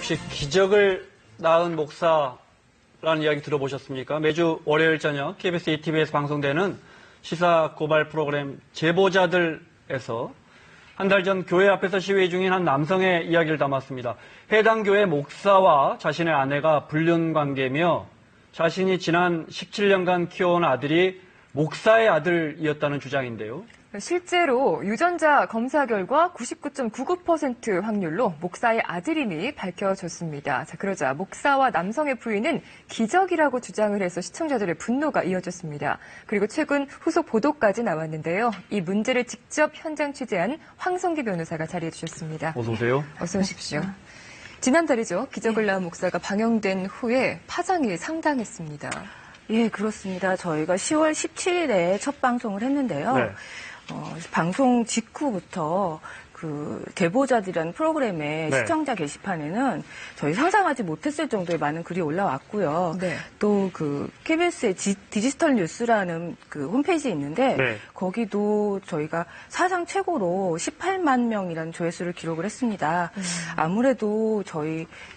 혹시 기적을 낳은 목사라는 이야기 들어보셨습니까? 매주 월요일 저녁 KBS ETV에서 방송되는 시사 고발 프로그램 제보자들에서 한 달 전 교회 앞에서 시위 중인 한 남성의 이야기를 담았습니다. 해당 교회 목사와 자신의 아내가 불륜 관계며 자신이 지난 17년간 키워온 아들이 목사의 아들이었다는 주장인데요. 실제로 유전자 검사 결과 99.99% 확률로 목사의 아들임이 밝혀졌습니다. 자, 그러자 목사와 남성의 부인은 기적이라고 주장을 해서 시청자들의 분노가 이어졌습니다. 그리고 최근 후속 보도까지 나왔는데요. 이 문제를 직접 현장 취재한 황성기 변호사가 자리해 주셨습니다. 어서 오세요. 어서 오십시오. 지난달이죠. 기적을 낳은 목사가 방영된 후에 파장이 상당했습니다. 예, 그렇습니다. 저희가 10월 17일에 첫 방송을 했는데요. 네. 방송 직후부터 그 제보자들이라는 프로그램의 네. 시청자 게시판에는 저희 상상하지 못했을 정도의 많은 글이 올라왔고요. 네. 또 그 KBS의 디지털 뉴스라는 그 홈페이지 있는데 네. 거기도 저희가 사상 최고로 18만 명이라는 조회수를 기록을 했습니다. 아무래도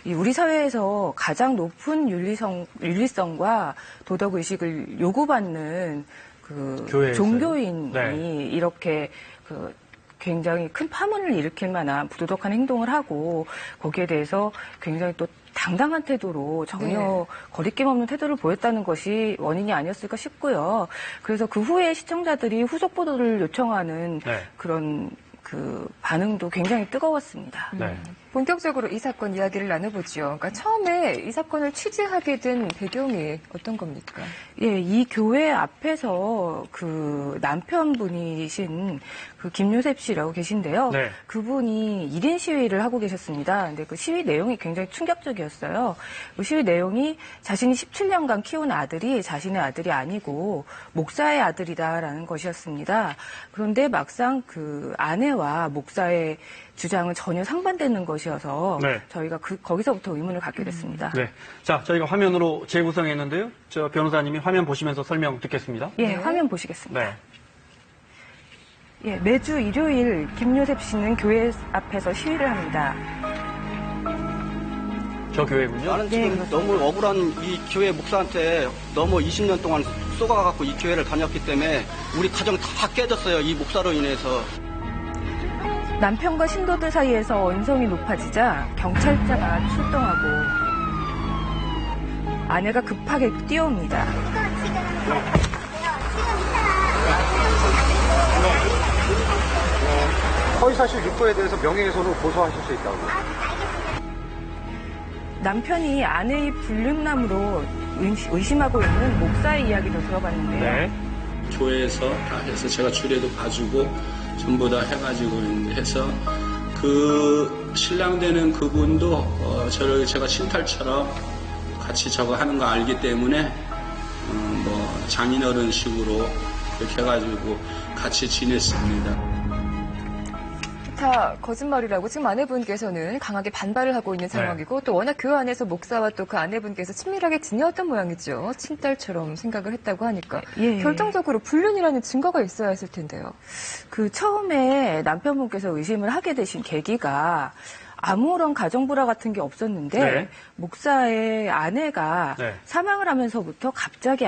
우리 사회에서 가장 높은 윤리성과 도덕 의식을 요구받는 그 교회에서요? 종교인이 네. 이렇게 그 굉장히 큰 파문을 일으킬 만한 부도덕한 행동을 하고 거기에 대해서 굉장히 또 당당한 태도로 전혀 거리낌 없는 태도를 보였다는 것이 원인이 아니었을까 싶고요. 그래서 그 후에 시청자들이 후속 보도를 요청하는 네. 그런 그 반응도 굉장히 뜨거웠습니다. 네. 본격적으로 이 사건 이야기를 나눠보죠. 그러니까 처음에 이 사건을 취재하게 된 배경이 어떤 겁니까? 예, 이 교회 앞에서 그 남편분이신 그 김요셉 씨라고 계신데요. 네. 그분이 1인 시위를 하고 계셨습니다. 근데 그 시위 내용이 굉장히 충격적이었어요. 그 시위 내용이 자신이 17년간 키운 아들이 자신의 아들이 아니고 목사의 아들이다라는 것이었습니다. 그런데 막상 그 아내와 목사의 주장은 전혀 상반되는 것이어서 네. 저희가 거기서부터 의문을 갖게 됐습니다. 네. 자, 저희가 화면으로 재구성했는데요. 저 변호사님이 화면 보시면서 설명 듣겠습니다. 예, 네. 화면 보시겠습니다. 네. 예, 매주 일요일 김요셉 씨는 교회 앞에서 시위를 합니다. 저 교회군요. 나는 지금 그렇습니다. 너무 억울한 이 교회 목사한테 너무 20년 동안 쏘가갖고 이 교회를 다녔기 때문에 우리 가정 다 깨졌어요. 이 목사로 인해서. 남편과 신도들 사이에서 언성이 높아지자 경찰차가 출동하고 아내가 급하게 뛰어옵니다. 허위사실 유포에 대해서 명예훼손으로 고소하실 수 있다고. 남편이 아내의 불륜남으로 의심하고 있는 목사의 이야기도 들어봤는데요. 네. 교회에서 다 해서 제가 주례도 봐주고 전부 다 해가지고 해서 그 신랑 되는 그분도 저를 제가 신탈처럼 같이 저거 하는 거 알기 때문에 뭐 장인어른식으로 그렇게 해가지고 같이 지냈습니다. 다 거짓말이라고 지금 아내분께서는 강하게 반발을 하고 있는 상황이고 또 워낙 교회 안에서 목사와 또 그 아내분께서 친밀하게 지내왔던 모양이죠. 친딸처럼 생각을 했다고 하니까 예. 결정적으로 불륜이라는 증거가 있어야 했을 텐데요. 그 처음에 남편분께서 의심을 하게 되신 계기가 아무런 가정불화 같은 게 없었는데 네. 목사의 아내가 네. 사망을 하면서부터 갑자기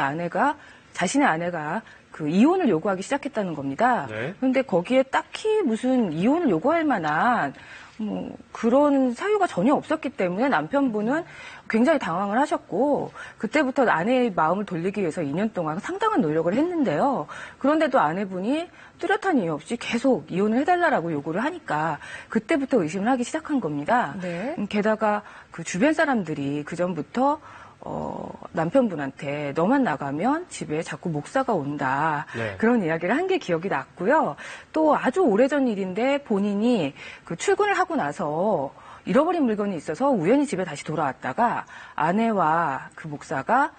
자신의 아내가 그 이혼을 요구하기 시작했다는 겁니다. 네. 그런데 거기에 딱히 무슨 이혼을 요구할 만한 뭐 그런 사유가 전혀 없었기 때문에 남편분은 굉장히 당황을 하셨고 그때부터 아내의 마음을 돌리기 위해서 2년 동안 상당한 노력을 했는데요. 그런데도 아내분이 뚜렷한 이유 없이 계속 이혼을 해달라고 요구를 하니까 그때부터 의심을 하기 시작한 겁니다. 네. 게다가 그 주변 사람들이 그전부터 남편분한테 너만 나가면 집에 자꾸 목사가 온다. 네. 그런 이야기를 한 게 기억이 났고요. 또 아주 오래전 일인데 본인이 그 출근을 하고 나서 잃어버린 물건이 있어서 우연히 집에 다시 돌아왔다가 아내와 그 목사가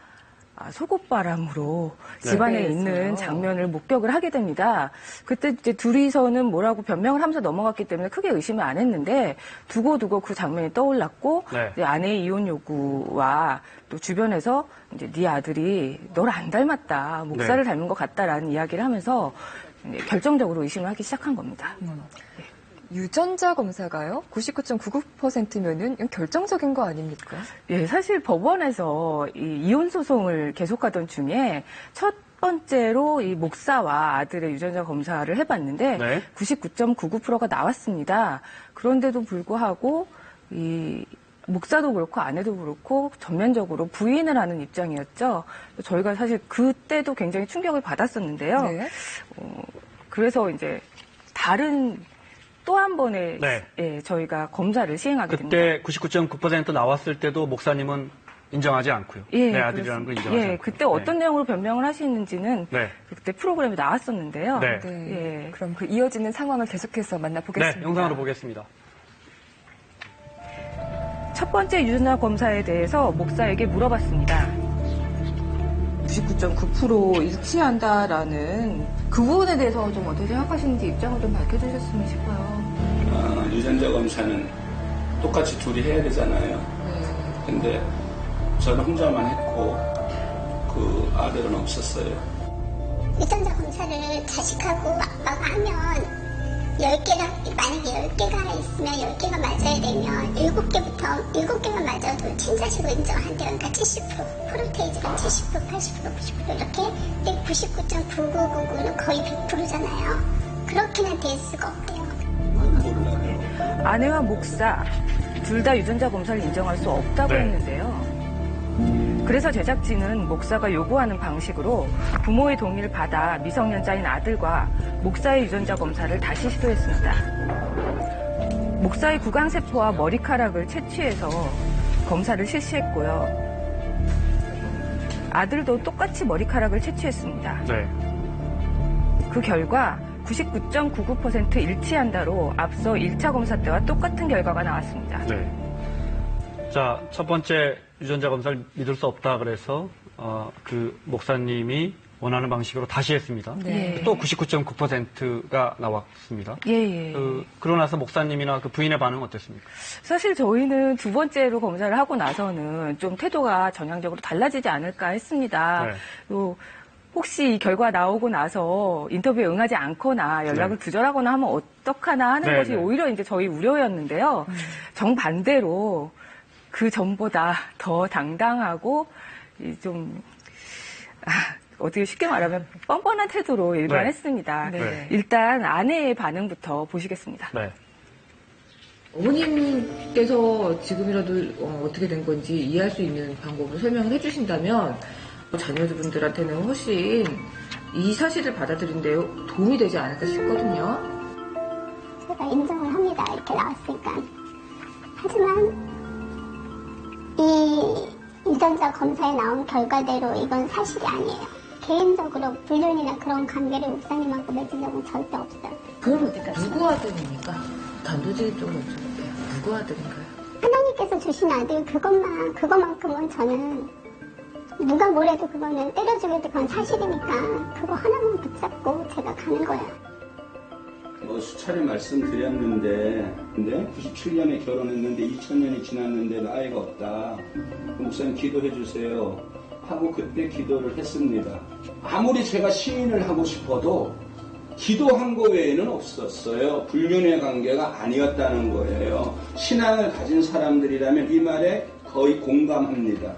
속옷바람으로 네. 집안에 네, 있는 있어요. 장면을 목격을 하게 됩니다. 그때 이제 둘이서는 뭐라고 변명을 하면서 넘어갔기 때문에 크게 의심을 안 했는데 두고두고 그 장면이 떠올랐고 네. 이제 아내의 이혼 요구와 또 주변에서 이제 네 아들이 너를 안 닮았다, 목사를 네. 닮은 것 같다라는 이야기를 하면서 이제 결정적으로 의심을 하기 시작한 겁니다. 유전자 검사가요? 99.99%면은 결정적인 거 아닙니까? 예, 사실 법원에서 이 이혼 소송을 계속하던 중에 첫 번째로 이 목사와 아들의 유전자 검사를 해봤는데 네. 99.99%가 나왔습니다. 그런데도 불구하고 이 목사도 그렇고 아내도 그렇고 전면적으로 부인을 하는 입장이었죠. 저희가 사실 그때도 굉장히 충격을 받았었는데요. 네. 그래서 이제 다른 또 한 번의 네. 예, 저희가 검사를 시행하게 됩니다. 그때 99.9% 나왔을 때도 목사님은 인정하지 않고요. 예, 내 아들이라는 걸 그렇습니다. 인정하지 예, 않고요. 그때 어떤 내용으로 변명을 하시는지는 네. 그때 프로그램에 나왔었는데요. 네. 네. 예. 그럼 그 이어지는 상황을 계속해서 만나보겠습니다. 네, 영상으로 보겠습니다. 첫 번째 유전자 검사에 대해서 목사에게 물어봤습니다. 99.9% 일치한다라는 그 부분에 대해서 좀 어떻게 생각하시는지 입장을 좀 밝혀주셨으면 싶어요. 유전자 검사는 똑같이 둘이 해야 되잖아요. 근데 저는 혼자만 했고 그 아들은 없었어요. 유전자 검사를 자식하고 아빠가 하면 10개가, 만약에 10개가 있으면 10개가 맞아야 되면 7개가 맞아도 친자식으로 인정한대요. 그러니까 70%, 프로테이즈가 70%, 80%, 90% 이렇게. 근데 99.9999는 거의 100%잖아요. 그렇게는 될 수가 없대요. 아내와 목사 둘 다 유전자 검사를 인정할 수 없다고 네. 했는데요. 그래서 제작진은 목사가 요구하는 방식으로 부모의 동의를 받아 미성년자인 아들과 목사의 유전자 검사를 다시 시도했습니다. 목사의 구강세포와 머리카락을 채취해서 검사를 실시했고요. 아들도 똑같이 머리카락을 채취했습니다. 네. 그 결과 99.99% 일치한다로 앞서 1차 검사 때와 똑같은 결과가 나왔습니다. 네. 자, 첫 번째 유전자 검사를 믿을 수 없다 그래서 그 목사님이 원하는 방식으로 다시 했습니다. 네. 또 99.9%가 나왔습니다. 예. 그러고 나서 목사님이나 그 부인의 반응은 어땠습니까? 사실 저희는 두 번째로 검사를 하고 나서는 좀 태도가 전향적으로 달라지지 않을까 했습니다. 네. 또 혹시 이 결과 나오고 나서 인터뷰에 응하지 않거나 연락을 네. 두절하거나 하면 어떡하나 하는 네, 것이 네. 오히려 이제 저희 우려였는데요. 정반대로 그 전보다 더 당당하고 좀 어떻게 쉽게 말하면 뻔뻔한 태도로 일관했습니다. 네. 일단 아내의 반응부터 보시겠습니다. 네. 어머님께서 지금이라도 어떻게 된 건지 이해할 수 있는 방법을 설명을 해주신다면 자녀분들한테는 훨씬 이 사실을 받아들이는데 도움이 되지 않을까 싶거든요. 제가 인정을 합니다. 이렇게 나왔으니까. 하지만 이 유전자 검사에 나온 결과대로 이건 사실이 아니에요. 개인적으로 불륜이나 그런 관계를 목사님하고 맺은 적은 절대 없어요. 그럼 누구 아들입니까? 단도직입적으로 여쭤볼게요. 누구 아들인가요? 하나님께서 주신 아들 그것만큼은 저는 누가 뭐래도 그거는 때려주게도 그건 사실이니까 그거 하나만 붙잡고 제가 가는 거예요. 수차례 말씀드렸는데, 근데 97년에 결혼했는데 2000년이 지났는데 아이가 없다. 목사님 기도해 주세요. 하고 그때 기도를 했습니다. 아무리 제가 시인을 하고 싶어도 기도한 거 외에는 없었어요. 불륜의 관계가 아니었다는 거예요. 신앙을 가진 사람들이라면 이 말에 거의 공감합니다.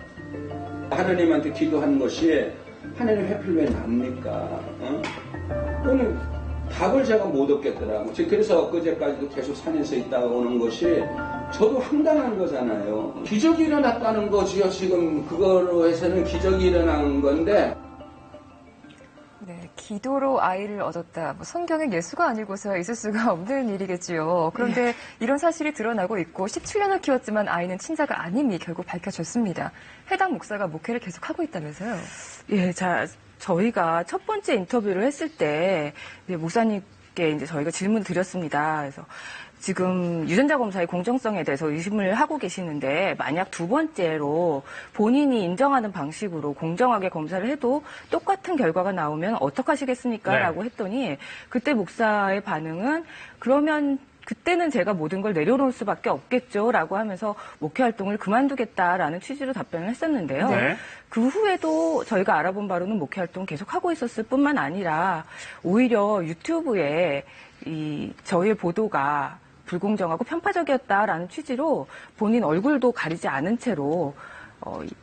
하나님한테 기도한 것이 하나님 해필 왜 납니까? 오늘 답을 제가 못 얻겠더라고요. 그래서 엊그제까지도 계속 산에서 있다가 오는 것이 저도 황당한 거잖아요. 기적이 일어났다는 거지요. 지금 그거로 해서는 기적이 일어난 건데. 네, 기도로 아이를 얻었다. 성경에 예수가 아니고서야 있을 수가 없는 일이겠지요. 그런데 이런 사실이 드러나고 있고 17년을 키웠지만 아이는 친자가 아님이 결국 밝혀졌습니다. 해당 목사가 목회를 계속하고 있다면서요? 예, 저희가 첫 번째 인터뷰를 했을 때 이제 목사님께 이제 저희가 질문을 드렸습니다. 그래서 지금 유전자 검사의 공정성에 대해서 의심을 하고 계시는데 만약 두 번째로 본인이 인정하는 방식으로 공정하게 검사를 해도 똑같은 결과가 나오면 어떡하시겠습니까? 네. 라고 했더니 그때 목사의 반응은 그러면 그때는 제가 모든 걸 내려놓을 수밖에 없겠죠 라고 하면서 목회 활동을 그만두겠다라는 취지로 답변을 했었는데요. 네. 그 후에도 저희가 알아본 바로는 목회 활동 계속하고 있었을 뿐만 아니라 오히려 유튜브에 저희의 보도가 불공정하고 편파적이었다라는 취지로 본인 얼굴도 가리지 않은 채로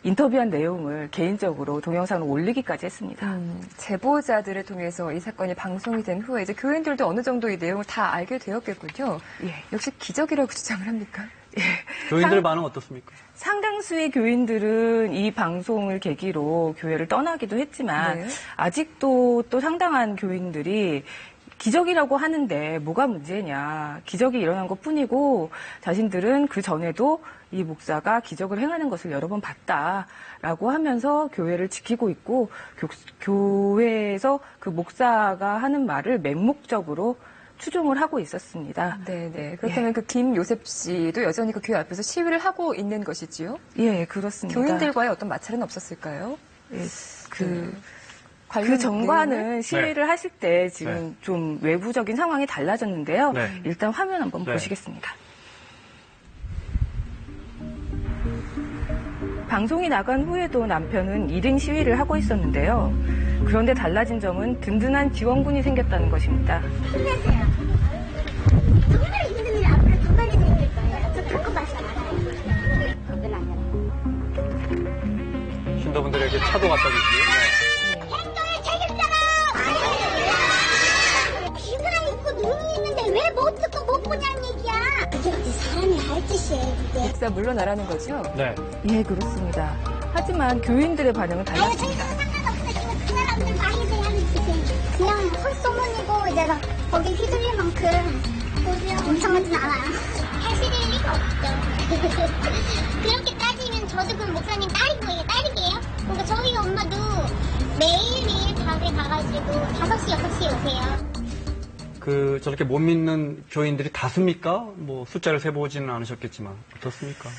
인터뷰한 내용을 개인적으로 동영상을 올리기까지 했습니다. 제보자들을 통해서 이 사건이 방송이 된 후에 이제 교인들도 어느 정도 이 내용을 다 알게 되었겠군요. 예. 역시 기적이라고 주장을 합니까? 예. 교인들 반응 어떻습니까? 상당수의 교인들은 이 방송을 계기로 교회를 떠나기도 했지만 네. 아직도 또 상당한 교인들이 기적이라고 하는데 뭐가 문제냐. 기적이 일어난 것뿐이고 자신들은 그 전에도 이 목사가 기적을 행하는 것을 여러 번 봤다라고 하면서 교회를 지키고 있고 교회에서 그 목사가 하는 말을 맹목적으로 추종을 하고 있었습니다. 네네. 그렇다면 그 김요셉 씨도 여전히 그 교회 앞에서 시위를 하고 있는 것이지요? 예, 그렇습니다. 교인들과의 어떤 마찰은 없었을까요? 예, 관련 정과는 내용을? 시위를 하실 때 지금 좀 외부적인 상황이 달라졌는데요. 네. 일단 화면 한번 네. 보시겠습니다. 방송이 나간 후에도 남편은 1인 시위를 하고 있었는데요. 그런데 달라진 점은 든든한 지원군이 생겼다는 것입니다. 힘내세요. 정말 힘든 일 앞으로 더 많이 생길 거예요. 저 겪어봐서 알아요. 그건 아니라. 신도분들에게 차도 갖다 주시고요. 행동의 책임자가 귀가 있고 눈이 있는데 왜 못 듣고 못 보냐는 얘기야. 그게 어디 사람이 할 짓이에요, 그게. 목사 물러나라는 거죠? 네. 예, 그렇습니다. 하지만 교인들의 반응은 아유, 달랐습니다. 저희는 상관없어. 지금 그 사람들 많이 대하는 짓은 그냥 헛소문이고 이제 막 거기 휘둘릴 만큼 엄청나진 않아요. 사실일 리가 없죠. 그렇게 따지면 저도 그 목사님 딸이게요? 그러니까 저희 엄마도 매일매일 닭에 가가지고 5시, 6시에 오세요. 저렇게 못 믿는 교인들이 다수입니까? 뭐 숫자를 세보지는 않으셨겠지만 어떻습니까?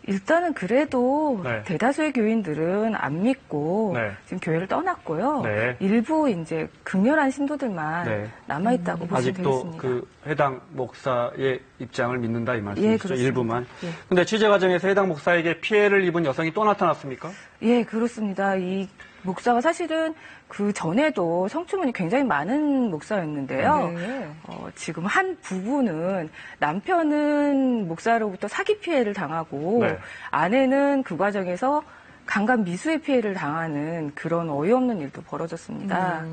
일단은 그래도 네. 대다수의 교인들은 안 믿고 네. 지금 교회를 떠났고요. 네. 일부 이제 극렬한 신도들만 네. 남아있다고 보시면 아직도 되겠습니다. 그 해당 목사의 입장을 믿는다 이 말씀이시죠? 예, 그렇습니다. 일부만. 예. 근데 취재 과정에서 해당 목사에게 피해를 입은 여성이 또 나타났습니까? 예, 그렇습니다. 이 목사가 사실은 그 전에도 성추문이 굉장히 많은 목사였는데요. 네. 지금 한 부부는 남편은 목사로부터 사기 피해를 당하고 네. 아내는 그 과정에서 강간 미수의 피해를 당하는 그런 어이없는 일도 벌어졌습니다.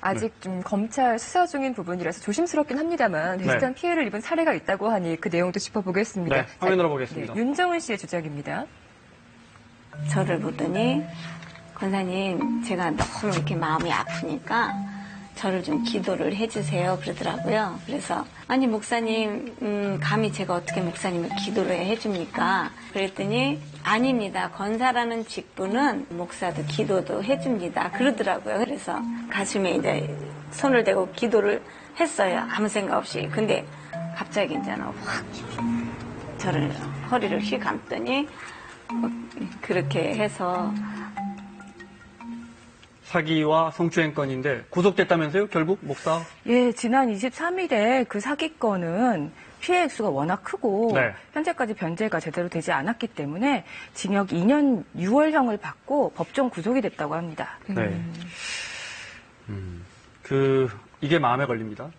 아직 좀 검찰 수사 중인 부분이라서 조심스럽긴 합니다만 비슷한 피해를 입은 사례가 있다고 하니 그 내용도 짚어보겠습니다. 네, 화면으로 보겠습니다. 윤정은 씨의 주장입니다. 저를 보더니 권사님 제가 너무 이렇게 마음이 아프니까 저를 좀 기도를 해주세요 그러더라고요. 그래서 아니 목사님 감히 제가 어떻게 목사님을 기도를 해줍니까? 그랬더니 아닙니다. 권사라는 직분은 목사도 기도도 해줍니다 그러더라고요. 그래서 가슴에 이제 손을 대고 기도를 했어요. 아무 생각 없이. 근데 갑자기 이제는 확 저를 허리를 휘 감더니 그렇게 해서 사기와 성추행 건인데 구속됐다면서요? 결국 목사? 예, 지난 23일에 그 사기건은 피해 액수가 워낙 크고 네. 현재까지 변제가 제대로 되지 않았기 때문에 징역 2년 6월형을 받고 법정 구속이 됐다고 합니다. 네. 이게 마음에 걸립니다.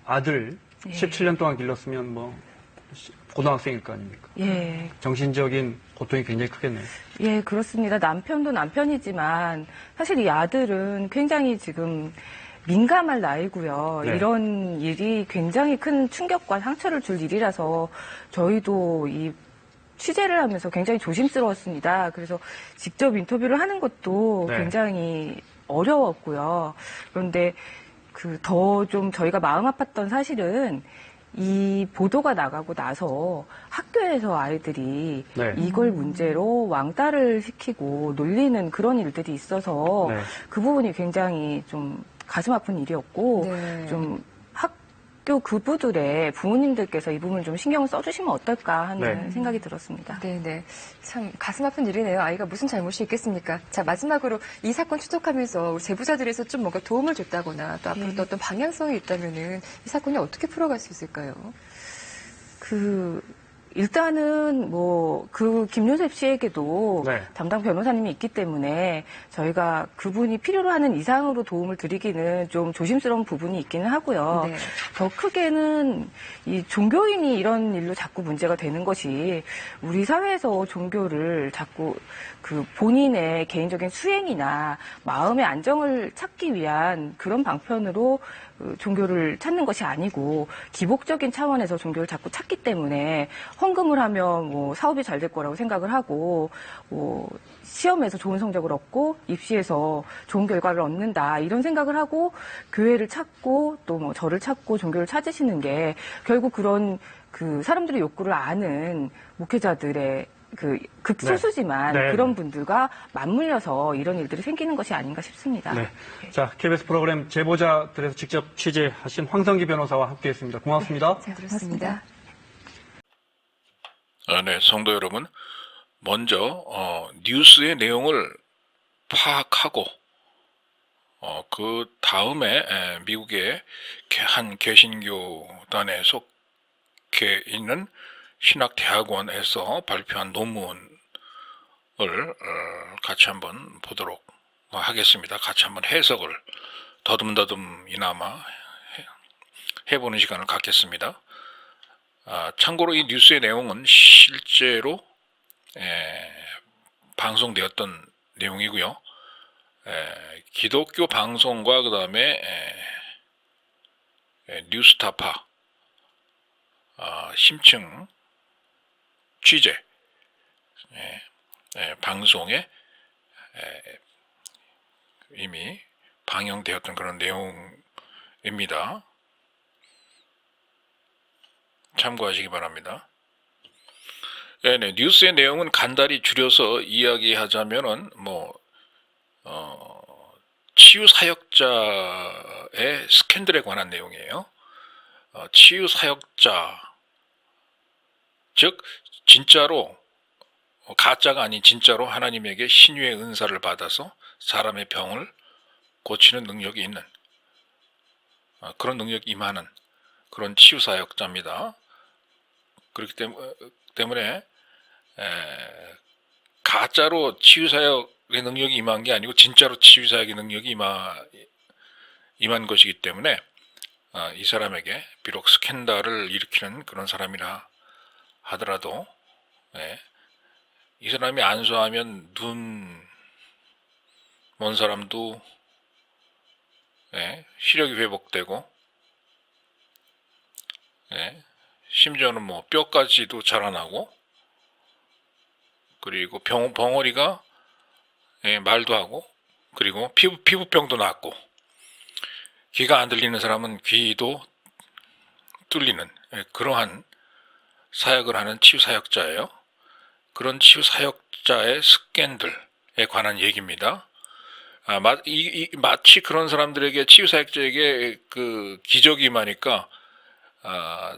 아들 17년 동안 길렀으면 뭐 고등학생일 거 아닙니까? 예. 정신적인 고통이 굉장히 크겠네요. 예, 그렇습니다. 남편도 남편이지만 사실 이 아들은 굉장히 지금 민감할 나이고요. 네. 이런 일이 굉장히 큰 충격과 상처를 줄 일이라서 저희도 이 취재를 하면서 굉장히 조심스러웠습니다. 그래서 직접 인터뷰를 하는 것도 네. 굉장히 어려웠고요. 그런데 더 좀 저희가 마음 아팠던 사실은 이 보도가 나가고 나서 학교에서 아이들이 네. 이걸 문제로 왕따를 시키고 놀리는 그런 일들이 있어서 네. 그 부분이 굉장히 좀 가슴 아픈 일이었고 네. 좀 학교 부부들의 부모님들께서 이 부분 좀 신경을 써주시면 어떨까 하는 네. 생각이 들었습니다. 네네. 참 가슴 아픈 일이네요. 아이가 무슨 잘못이 있겠습니까? 자, 마지막으로 이 사건 추적하면서 우리 제보자들에서 좀 뭔가 도움을 줬다거나 또 앞으로 또 어떤 방향성이 있다면은 이 사건이 어떻게 풀어갈 수 있을까요? 일단은 그 김요셉 씨에게도 네. 담당 변호사님이 있기 때문에 저희가 그분이 필요로 하는 이상으로 도움을 드리기는 좀 조심스러운 부분이 있기는 하고요. 네. 더 크게는 이 종교인이 이런 일로 자꾸 문제가 되는 것이 우리 사회에서 종교를 자꾸 그 본인의 개인적인 수행이나 마음의 안정을 찾기 위한 그런 방편으로 종교를 찾는 것이 아니고 기복적인 차원에서 종교를 자꾸 찾기 때문에 헌금을 하면 사업이 잘 될 거라고 생각을 하고 시험에서 좋은 성적을 얻고 입시에서 좋은 결과를 얻는다 이런 생각을 하고 교회를 찾고 또 절을 찾고 종교를 찾으시는 게 결국 그런 그 사람들의 욕구를 아는 목회자들의 그 극소수지만 네. 그런 분들과 맞물려서 이런 일들이 생기는 것이 아닌가 싶습니다. 네. 자, KBS 프로그램 제보자들에서 직접 취재하신 황성기 변호사와 함께했습니다. 고맙습니다. 잘 들었습니다. 네, 성도 여러분. 먼저 뉴스의 내용을 파악하고 그 다음에 미국의 한 개신교단에 속해 있는 신학대학원에서 발표한 논문을 같이 한번 보도록 하겠습니다. 같이 한번 해석을 더듬더듬이나마 해보는 시간을 갖겠습니다. 참고로 이 뉴스의 내용은 실제로 방송되었던 내용이고요. 기독교 방송과 그 다음에 뉴스타파 심층 취재 방송에 이미 방영되었던 그런 내용입니다. 참고하시기 바랍니다. 네, 뉴스의 내용은 간단히 줄여서 이야기하자면은 치유 사역자의 스캔들에 관한 내용이에요. 치유 사역자, 즉 진짜로 가짜가 아닌 진짜로 하나님에게 신유의 은사를 받아서 사람의 병을 고치는 능력이 있는 그런 능력이 임하는 그런 치유 사역자입니다. 그렇기 때문에 가짜로 치유 사역의 능력이 임한 게 아니고 진짜로 치유 사역의 능력이 임한 것이기 때문에 이 사람에게 비록 스캔들을 일으키는 그런 사람이라 하더라도 이 사람이 안수하면 눈 먼 사람도 시력이 회복되고 심지어는 뼈까지도 자라나고 그리고 벙어리가 말도 하고 그리고 피부병도 낫고 귀가 안 들리는 사람은 귀도 뚫리는 그러한 사역을 하는 치유 사역자예요. 그런 치유 사역자의 스캔들에 관한 얘기입니다. 마치 그런 사람들에게 치유 사역자에게 그 기적이 임하니까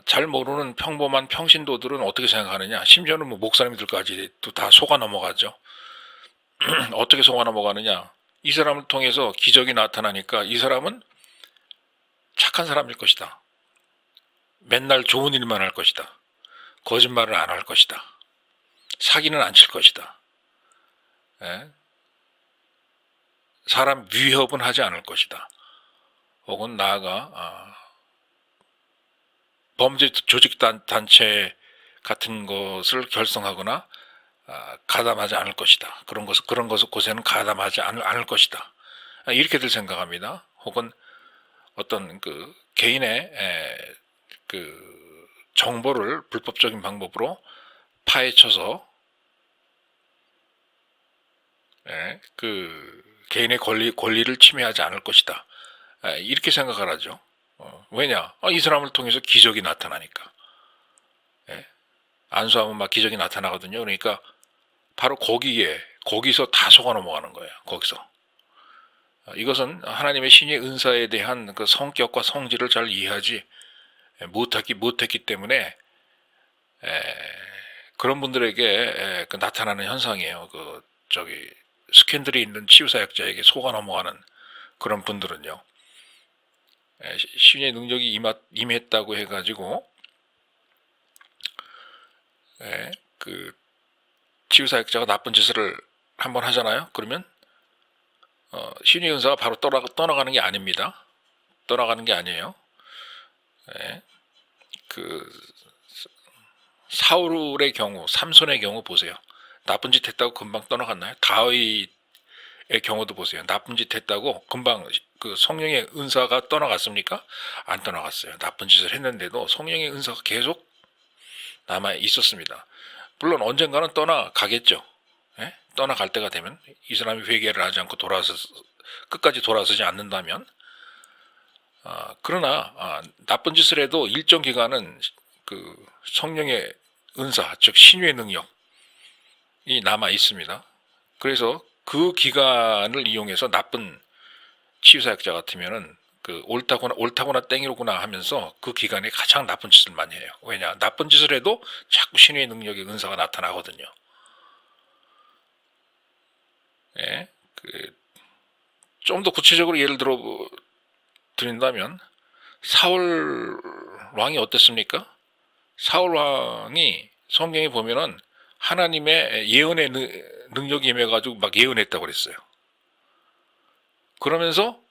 잘 모르는 평범한 평신도들은 어떻게 생각하느냐? 심지어는 목사님들까지도 다 속아 넘어가죠. 어떻게 속아 넘어가느냐? 이 사람을 통해서 기적이 나타나니까 이 사람은 착한 사람일 것이다. 맨날 좋은 일만 할 것이다. 거짓말을 안 할 것이다. 사기는 안 칠 것이다. 사람 위협은 하지 않을 것이다. 혹은 나아가 범죄 조직 단체 같은 것을 결성하거나 가담하지 않을 것이다. 그런 곳에는 가담하지 않을 것이다. 이렇게들 생각합니다. 혹은 어떤 그 개인의 그 정보를 불법적인 방법으로 파헤쳐서 그 개인의 권리를 침해하지 않을 것이다. 이렇게 생각을 하죠. 왜냐? 이 사람을 통해서 기적이 나타나니까. 안수하면 막 기적이 나타나거든요. 그러니까 바로 거기서 다 속아 넘어가는 거예요. 거기서. 이것은 하나님의 신의 은사에 대한 그 성격과 성질을 잘 이해하지 못했기 때문에 그런 분들에게 그 나타나는 현상이에요. 스캔들이 있는 치유사역자에게 속아 넘어가는 그런 분들은요. 신의 능력이 임했다고 해가지고 예, 그 치유사역자가 나쁜 짓을 한번 하잖아요. 그러면 신의 은사가 바로 떠나가는 게 아닙니다. 떠나가는 게 아니에요. 예, 그 사울의 경우, 삼손의 경우 보세요. 나쁜 짓 했다고 금방 떠나갔나요? 다윗의 경우도 보세요. 나쁜 짓 했다고 금방 그 성령의 은사가 떠나갔습니까? 안 떠나갔어요. 나쁜 짓을 했는데도 성령의 은사가 계속 남아 있었습니다. 물론 언젠가는 떠나가겠죠. 예? 떠나갈 때가 되면 이 사람이 회개를 하지 않고 끝까지 돌아서지 않는다면, 그러나 나쁜 짓을 해도 일정 기간은 그 성령의 은사, 즉 신유의 능력이 남아 있습니다. 그래서 그 기간을 이용해서 나쁜 치유사역자 같으면은 그 옳다거나 땡이로구나 하면서 그 기간에 가장 나쁜 짓을 많이 해요. 왜냐? 나쁜 짓을 해도 자꾸 신의 능력의 은사가 나타나거든요. 예, 좀 더 구체적으로 예를 들어 드린다면 사울 왕이 어땠습니까? 사울 왕이 성경에 보면은 하나님의 예언의 능력이 임해가지고 막 예언했다고 그랬어요. 그러면서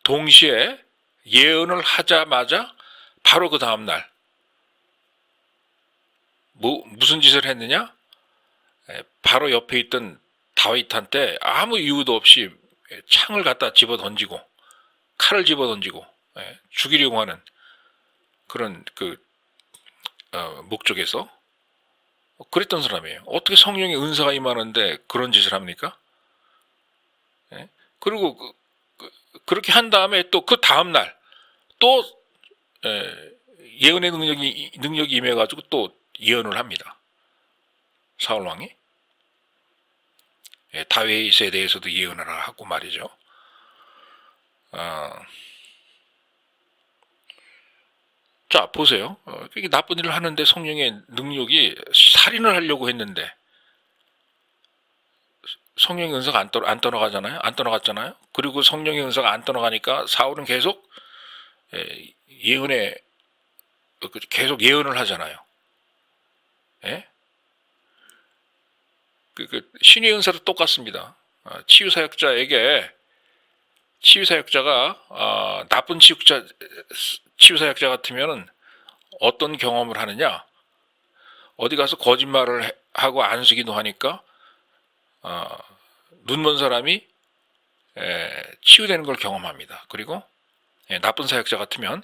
동시에 예언을 하자마자 바로 그 다음날 무슨 짓을 했느냐? 바로 옆에 있던 다윗한테 아무 이유도 없이 창을 갖다 집어 던지고 칼을 집어 던지고 죽이려고 하는 그런 목적에서 그랬던 사람이에요. 어떻게 성령의 은사가 임하는데 그런 짓을 합니까? 그리고 그렇게 한 다음에 또 그 다음날 또 예언의 능력이 임해가지고 또 예언을 합니다. 사울왕이. 다윗에 대해서도 예언을 하고 말이죠. 자, 보세요. 이게 나쁜 일을 하는데 성령의 능력이 살인을 하려고 했는데 성령의 은사가 안 떠나가잖아요. 안 떠나갔잖아요. 그리고 성령의 은사가 안 떠나가니까 사울은 계속 계속 예언을 하잖아요. 예? 신의 은사도 똑같습니다. 치유사역자가 나쁜 치유사역자 같으면은 어떤 경험을 하느냐? 어디 가서 거짓말을 하고 안수기도 하니까 눈먼 사람이 치유되는 걸 경험합니다. 그리고 나쁜 사역자 같으면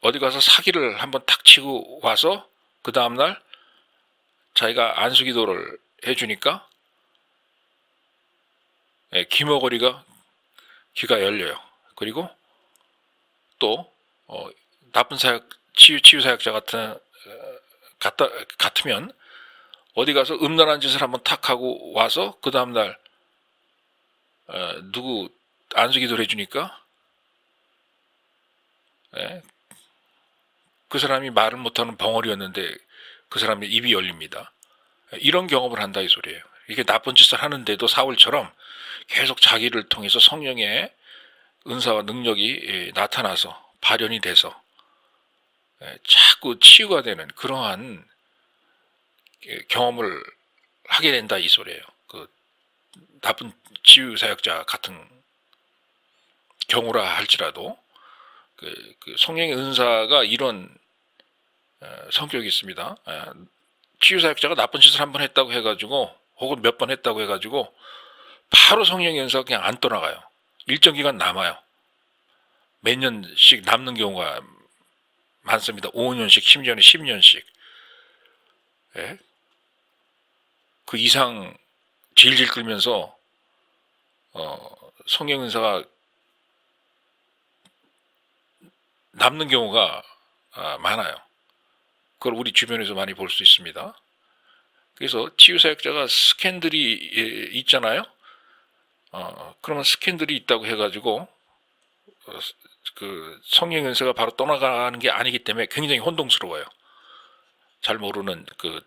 어디 가서 사기를 한번 탁 치고 와서 그 다음날 자기가 안수기도를 해주니까 귀머거리가 귀가 열려요. 그리고 또 나쁜 치유사역자 같으면 어디 가서 음란한 짓을 한번 탁 하고 와서 그 다음날 누구 안수기도를 해주니까 그 사람이 말을 못하는 벙어리였는데 그 사람의 입이 열립니다. 이런 경험을 한다 이 소리예요. 이게 나쁜 짓을 하는데도 사울처럼 계속 자기를 통해서 성령의 은사와 능력이 나타나서 발현이 돼서 자꾸 치유가 되는 그러한 경험을 하게 된다 이 소리예요. 그 나쁜 치유사역자 같은 경우라 할지라도 그 성령의 은사가 이런 성격이 있습니다. 치유사역자가 나쁜 짓을 한번 했다고 해가지고 혹은 몇 번 했다고 해가지고 바로 성령의 은사가 그냥 안 떠나가요. 일정 기간 남아요. 몇 년씩 남는 경우가 많습니다. 5년씩, 심지어는 10년씩. 그 이상 질질 끌면서 성령 은사가 남는 경우가 많아요. 그걸 우리 주변에서 많이 볼 수 있습니다. 그래서 치유사역자가 스캔들이 있잖아요. 그러면 스캔들이 있다고 해가지고 그 성령 은사가 바로 떠나가는 게 아니기 때문에 굉장히 혼동스러워요. 잘 모르는 그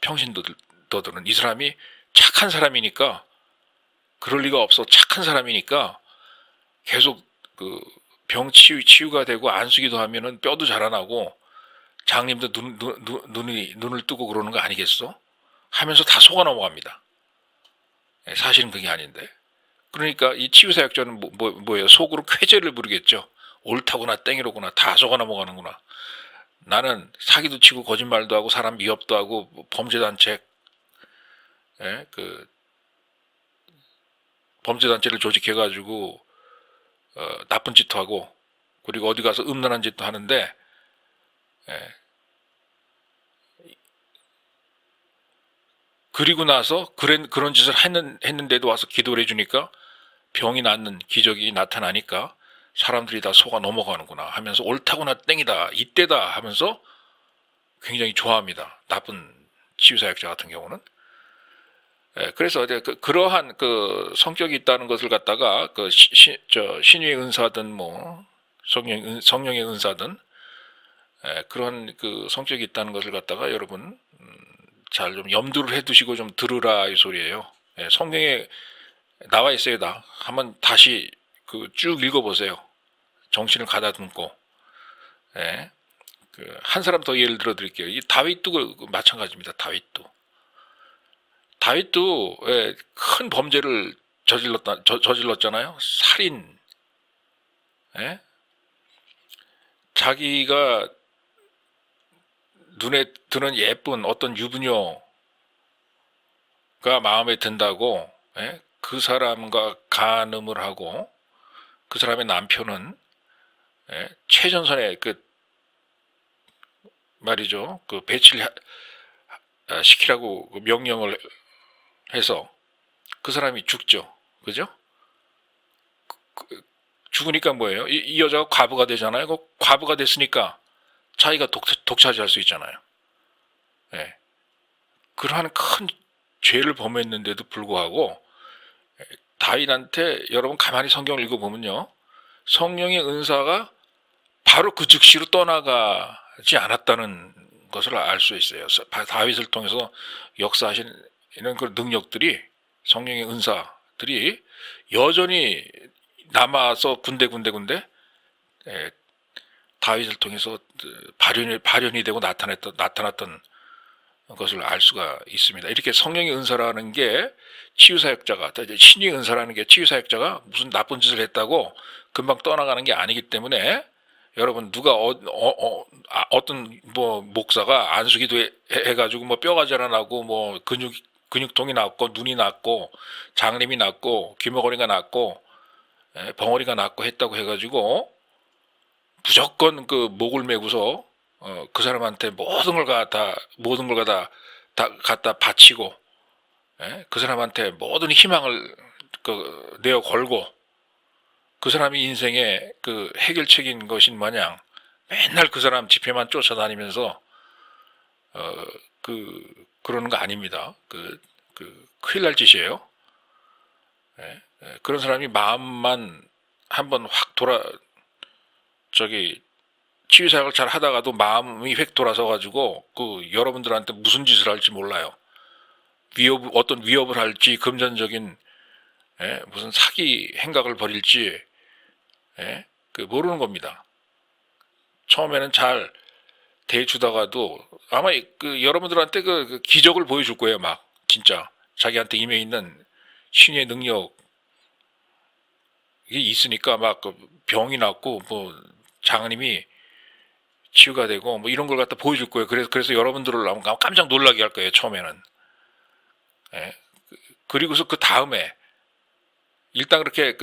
평신도들은 이 사람이 착한 사람이니까 그럴 리가 없어 착한 사람이니까 계속 그 병 치유가 되고 안수기도 하면은 뼈도 자라나고 장님도 눈을 뜨고 그러는 거 아니겠어? 하면서 다 속아 넘어갑니다. 사실은 그게 아닌데. 그러니까 이 치유사역자는 뭐예요? 속으로 쾌재를 부르겠죠. 옳다구나 땡이로구나 다 속아 넘어가는구나. 나는 사기도 치고 거짓말도 하고 사람 위협도 하고 범죄단체 범죄단체를 조직해가지고 나쁜 짓도 하고 그리고 어디 가서 음란한 짓도 하는데 그리고 나서 그런 짓을 했는데도 와서 기도를 해주니까 병이 낫는 기적이 나타나니까 사람들이 다 속아 넘어가는구나 하면서 옳다구나 땡이다 이때다 하면서 굉장히 좋아합니다. 나쁜 치유사역자 같은 경우는. 그래서 그러한 그 성격이 있다는 것을 갖다가 그 신유의 은사든 뭐 성령의 은사든 그런 그 성격이 있다는 것을 갖다가 여러분 잘 좀 염두를 해두시고 좀 들으라 이 소리예요. 성경에 나와 있어요. 한번 다시 그 쭉 읽어보세요. 정신을 가다듬고. 한 사람 더 예를 들어 드릴게요. 이 다윗도 마찬가지입니다. 다윗도 큰 범죄를 저질렀잖아요. 살인. 자기가 눈에 드는 예쁜 어떤 유부녀가 마음에 든다고 그 사람과 간음을 하고 그 사람의 남편은 최전선에 말이죠. 그 배치를 시키라고 명령을 해서 그 사람이 죽죠. 그죠? 죽으니까 뭐예요? 이 여자가 과부가 되잖아요. 그 과부가 됐으니까 자기가 독차지할 수 있잖아요. 그러한 큰 죄를 범했는데도 불구하고 다윗한테 여러분 가만히 성경을 읽어보면요. 성령의 은사가 바로 그 즉시로 떠나가지 않았다는 것을 알 수 있어요. 다윗을 통해서 역사하신 이런 그 능력들이 성령의 은사들이 여전히 남아서 군데 다윗을 통해서 발현이 되고 나타났던 것을 알 수가 있습니다. 이렇게 성령의 은사라는 게 치유사역자가 신의 은사라는 게 치유사역자가 무슨 나쁜 짓을 했다고 금방 떠나가는 게 아니기 때문에 여러분 누가 어떤 뭐 목사가 안수기도 해가지고 뭐 뼈가 자라나고 뭐 근육통이 났고 눈이 났고 장님이 났고 귀머거리가 났고 벙어리가 났고 했다고 해가지고 무조건 그 목을 메고서 그 사람한테 모든 걸 갖다 바치고 그 사람한테 모든 희망을 내어 걸고 그 사람이 인생의 그 해결책인 것인 마냥 맨날 그 사람 집회만 쫓아다니면서 그러는 거 아닙니다. 큰일 날 짓이에요. 그런 사람이 마음만 한번 확 치유사역을 잘 하다가도 마음이 획 돌아서 가지고 여러분들한테 무슨 짓을 할지 몰라요. 어떤 위협을 할지 금전적인 무슨 사기 행각을 벌일지 모르는 겁니다. 처음에는 잘 대해주다가도 아마 여러분들한테 그 기적을 보여줄 거예요. 막 진짜 자기한테 임해 있는 신의 능력이 있으니까 막 병이 났고 뭐 장님이 치유가 되고 뭐 이런 걸 갖다 보여줄 거예요. 그래서 여러분들을 깜짝 놀라게 할 거예요. 처음에는. 그리고서 그 다음에 일단 그렇게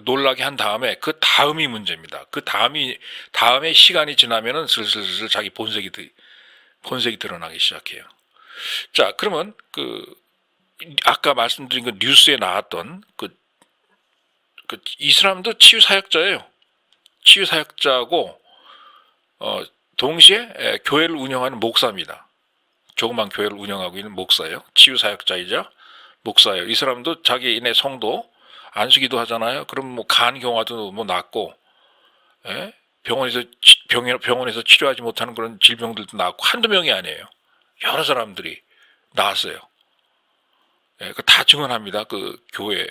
놀라게 한 다음에 그 다음이 문제입니다. 그 다음에 시간이 지나면은 슬슬 자기 본색이 드러나기 시작해요. 자, 그러면 아까 말씀드린 그 뉴스에 나왔던 이 사람도 치유 사역자예요. 치유 사역자고 동시에 교회를 운영하는 목사입니다. 조그만 교회를 운영하고 있는 목사예요. 치유 사역자이자 목사예요. 이 사람도 자기네 성도 안수기도 하잖아요. 그럼 뭐 간 경화도 뭐 낫고, 병원에서 치료하지 못하는 그런 질병들도 낫고 한두 명이 아니에요. 여러 사람들이 나았어요. 다 증언합니다. 그 교회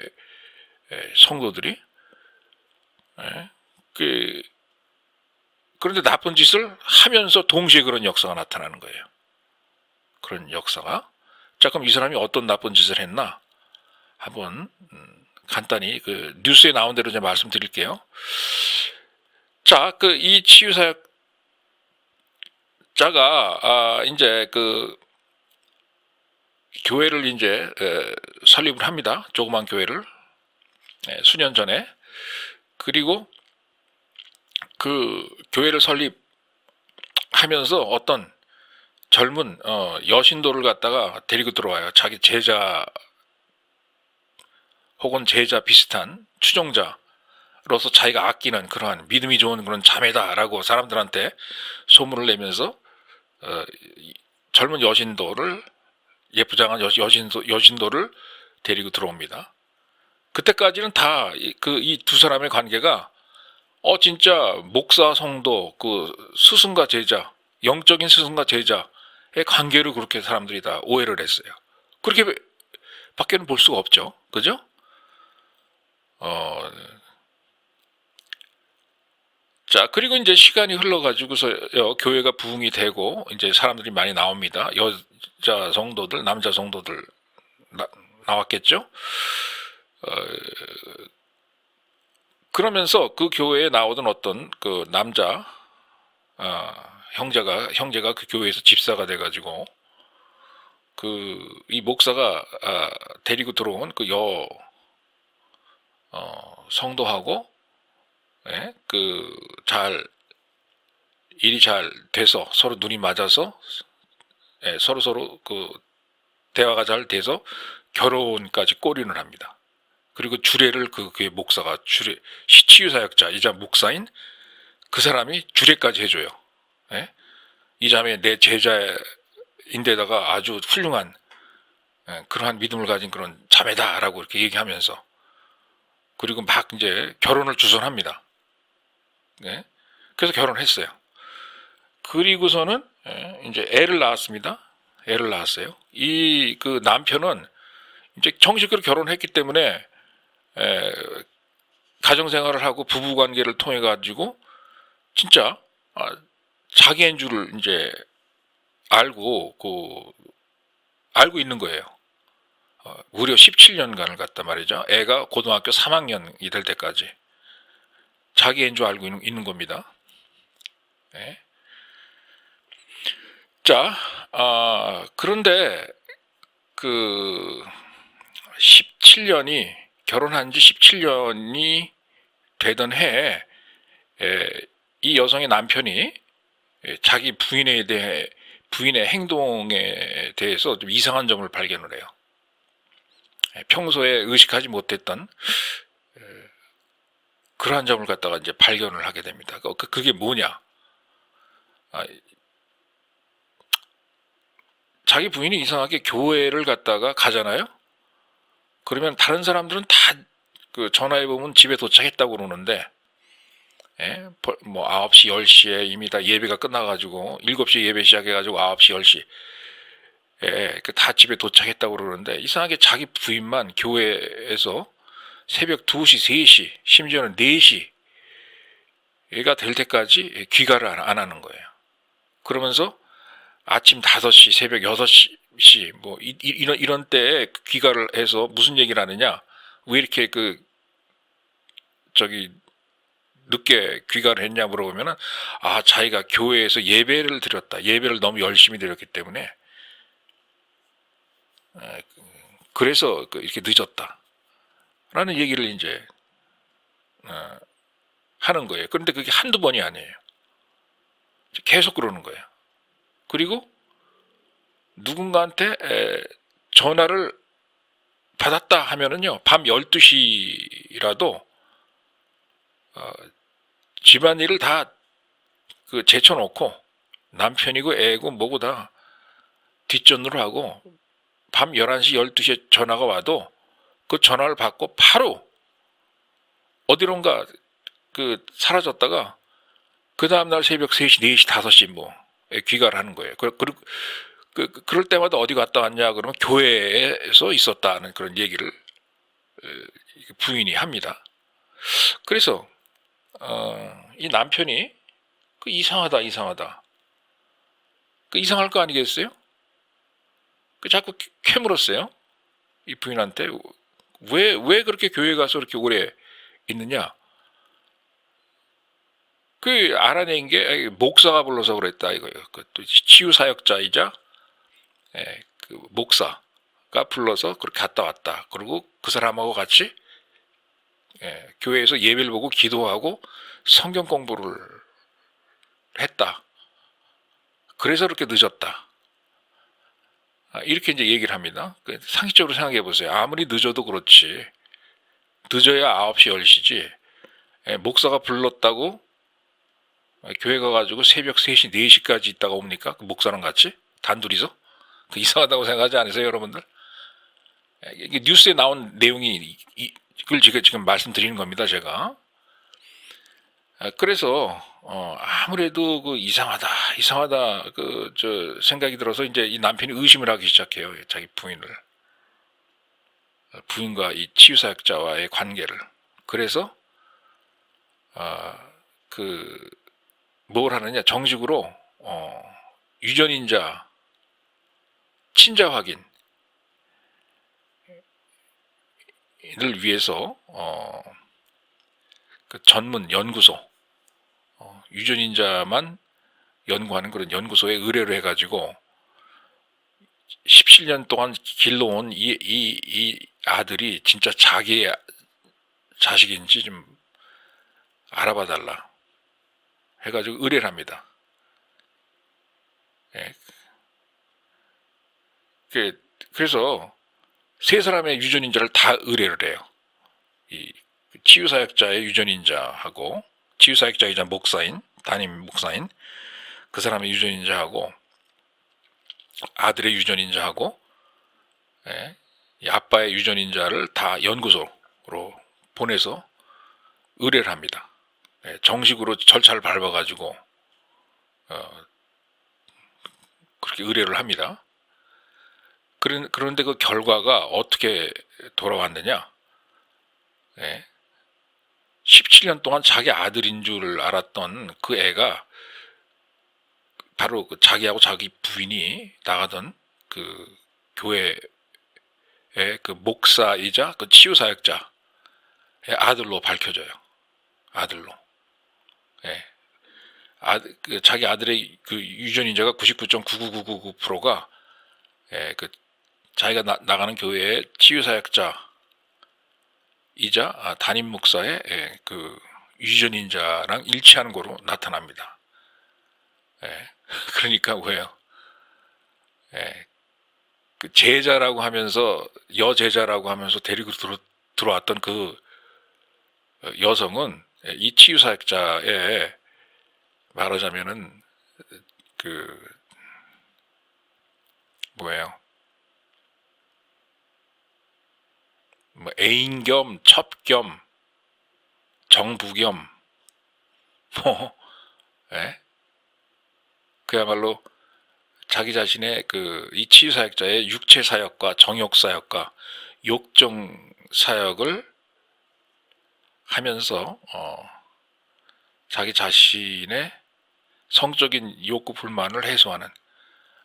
성도들이. 그런데 나쁜 짓을 하면서 동시에 그런 역사가 나타나는 거예요. 그런 역사가. 자, 그럼 이 사람이 어떤 나쁜 짓을 했나? 한번 간단히 그 뉴스에 나온 대로 제가 말씀드릴게요. 자, 이 치유사역자가 이제 교회를 이제 설립을 합니다. 조그만 교회를 수년 전에. 그리고 그 교회를 설립하면서 어떤 젊은 여신도를 갖다가 데리고 들어와요. 자기 제자 혹은 제자 비슷한 추종자로서 자기가 아끼는 그러한 믿음이 좋은 그런 자매다라고 사람들한테 소문을 내면서 젊은 여신도를 예쁘장한 여신도를 데리고 들어옵니다. 그때까지는 다 이 두 사람의 관계가 진짜 목사 성도 스승과 제자, 영적인 스승과 제자의 관계를 그렇게 사람들이 다 오해를 했어요. 그렇게 밖에는 볼 수가 없죠. 그죠? 자, 그리고 이제 시간이 흘러가지고서 교회가 부흥이 되고 이제 사람들이 많이 나옵니다. 여자 성도들, 남자 성도들 나왔겠죠? 그러면서 그 교회에 나오던 어떤 그 남자 형제가 그 교회에서 집사가 돼가지고 이 목사가 데리고 들어온 그 성도하고 일이 잘 돼서 서로 눈이 맞아서 서로 대화가 잘 돼서 결혼까지 꼬리를 합니다. 그리고 주례를 그 목사가 치유사역자이자 목사인 그 사람이 주례까지 해줘요. 이 자매 내 제자인데다가 아주 훌륭한 그러한 믿음을 가진 그런 자매다라고 이렇게 얘기하면서 그리고 막 이제 결혼을 주선합니다. 그래서 결혼했어요. 그리고서는 이제 애를 낳았습니다. 애를 낳았어요. 그 남편은 이제 정식으로 결혼했기 때문에 가정생활을 하고 부부관계를 통해 가지고 진짜 자기인 줄을 이제 알고 있는 거예요. 무려 17년간을 갖다 말이죠. 애가 고등학교 3학년이 될 때까지 자기인 줄 알고 있는 겁니다. 자, 그런데 17년이 결혼한 지 17년이 되던 해에 이 여성의 남편이 자기 부인의 행동에 대해서 좀 이상한 점을 발견을 해요. 평소에 의식하지 못했던 그러한 점을 갖다가 이제 발견을 하게 됩니다. 그게 뭐냐? 자기 부인이 이상하게 교회를 갔다가 가잖아요. 그러면 다른 사람들은 다 전화해 보면 집에 도착했다고 그러는데, 뭐 9시, 10시에 이미 다 예배가 끝나가지고 7시에 예배 시작해가지고 9시, 10시 다 집에 도착했다고 그러는데 이상하게 자기 부인만 교회에서 새벽 2시, 3시, 심지어는 4시가 될 때까지 귀가를 안 하는 거예요. 그러면서 아침 5시, 새벽 6시 뭐 이런 때에 귀가를 해서 무슨 얘기를 하느냐? 왜 이렇게 늦게 귀가를 했냐 물어보면은 자기가 교회에서 예배를 드렸다. 예배를 너무 열심히 드렸기 때문에 그래서 이렇게 늦었다. 라는 얘기를 이제 하는 거예요. 그런데 그게 한두 번이 아니에요. 계속 그러는 거예요. 그리고 누군가한테 전화를 받았다 하면은요, 밤 12시라도 집안일을 다 제쳐놓고 남편이고 애고 뭐고 다 뒷전으로 하고 밤 11시, 12시에 전화가 와도 그 전화를 받고 바로 어디론가 사라졌다가 그 다음날 새벽 3시, 4시, 5시 뭐에 귀가를 하는 거예요. 그럴 때마다 어디 갔다 왔냐 그러면 교회에서 있었다는 그런 얘기를 부인이 합니다. 그래서 이 남편이 그 이상하다. 그 이상할 거 아니겠어요? 그 자꾸 캐물었어요. 이 부인한테 왜 그렇게 교회 가서 그렇게 오래 있느냐? 그 알아낸 게 목사가 불러서 그랬다 이거예요. 그것도 치유 사역자이자 그 목사가 불러서 그렇게 갔다 왔다. 그리고 그 사람하고 같이 교회에서 예배를 보고 기도하고 성경 공부를 했다. 그래서 그렇게 늦었다. 이렇게 이제 얘기를 합니다. 상식적으로 생각해 보세요. 아무리 늦어도 그렇지. 늦어야 9시, 10시지. 목사가 불렀다고 교회 가가지고 새벽 3시, 4시까지 있다가 옵니까? 그 목사랑 같이? 단둘이서? 그 이상하다고 생각하지 않으세요, 여러분들? 이게 뉴스에 나온 내용이 이걸 지금 말씀드리는 겁니다, 제가. 그래서 아무래도 그 이상하다 생각이 들어서 이제 이 남편이 의심을 하기 시작해요, 자기 부인과 이 치유사역자와의 관계를. 그래서 뭘 하느냐, 정식으로 유전인자 친자 확인을 위해서 그 전문 연구소, 유전인자만 연구하는 그런 연구소에 의뢰를 해가지고 17년 동안 길러온 이 아들이 진짜 자기의 자식인지 좀 알아봐달라 해가지고 의뢰를 합니다. 그래서 세 사람의 유전인자를 다 의뢰를 해요. 이 치유사역자의 유전인자하고, 치유사역자이자 목사인, 담임 목사인, 그 사람의 유전인자하고, 아들의 유전인자하고, 이 아빠의 유전인자를 다 연구소로 보내서 의뢰를 합니다. 정식으로 절차를 밟아가지고 그렇게 의뢰를 합니다. 그런데 그 결과가 어떻게 돌아왔느냐? 17년 동안 자기 아들인 줄 알았던 그 애가 바로 자기하고 자기 부인이 나가던 그 교회의 그 목사이자 그 치유사역자의 아들로 밝혀져요. 아들로. 자기 아들의 그 유전인자가 99.99999%가 그 자기가 나가는 교회의 치유사역자이자 담임 목사의 그 유전인자랑 일치하는 거로 나타납니다. 그러니까 왜요? 그 제자라고 하면서, 여제자라고 하면서 데리고 들어왔던 그 여성은 이 치유사역자의, 말하자면은 애인 겸 첩 겸 정부 겸 그야말로 자기 자신의 이 치유사역자의 육체사역과 정욕사역과 욕정사역을 하면서 자기 자신의 성적인 욕구 불만을 해소하는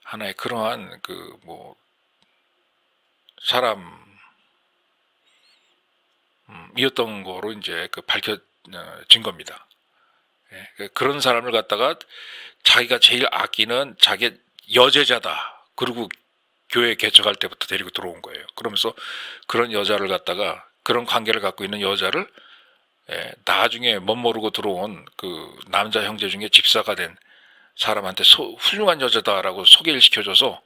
하나의 그러한 사람이었던 거로 이제 밝혀진 겁니다. 그런 사람을 갖다가 자기가 제일 아끼는 자기 여제자다. 그리고 교회 개척할 때부터 데리고 들어온 거예요. 그러면서 그런 여자를 갖다가, 그런 관계를 갖고 있는 여자를 나중에 멋모르고 들어온 그 남자 형제 중에 집사가 된 사람한테 훌륭한 여자다라고 소개를 시켜줘서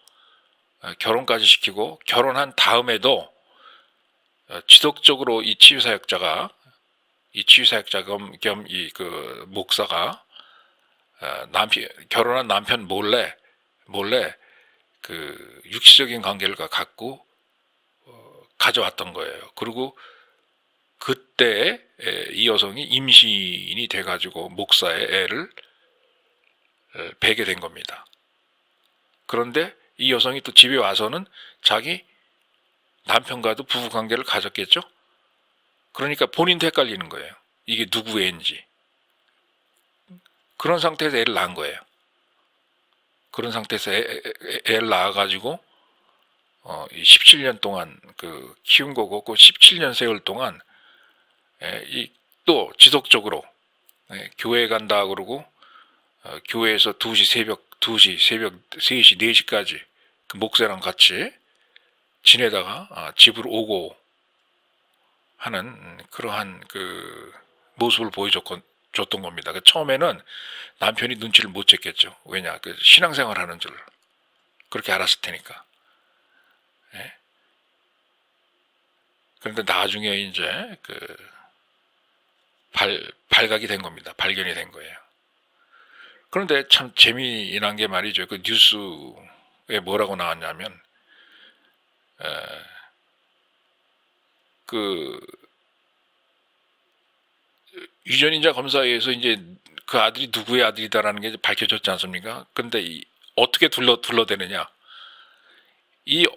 결혼까지 시키고, 결혼한 다음에도 지속적으로 이 치유사역자 겸 이 목사가 결혼한 남편 몰래 그 육시적인 관계를 갖고 가져왔던 거예요. 그리고 그때 이 여성이 임신이 돼가지고 목사의 애를 베게 된 겁니다. 그런데 이 여성이 또 집에 와서는 자기 남편과도 부부관계를 가졌겠죠? 그러니까 본인도 헷갈리는 거예요. 이게 누구 애인지. 그런 상태에서 애를 낳은 거예요. 그런 상태에서 애를 낳아가지고 17년 동안 그 키운 거고, 그 17년 세월 동안 또 지속적으로 교회 간다 그러고 교회에서 2시 새벽 3시 4시까지 그 목사랑 같이 지내다가 집으로 오고 하는 그러한 그 모습을 보여줬던 겁니다. 처음에는 남편이 눈치를 못 챘겠죠. 왜냐, 그 신앙생활 하는 줄 그렇게 알았을 테니까. 예? 그런데 나중에 이제 그 발각이 된 겁니다. 발견이 된 거예요. 그런데 참 재미난 게 말이죠. 그 뉴스에 뭐라고 나왔냐면, 그 유전인자 검사에서 이제 그 아들이 누구의 아들이다라는 게 밝혀졌지 않습니까? 근데 어떻게 둘러대느냐? 이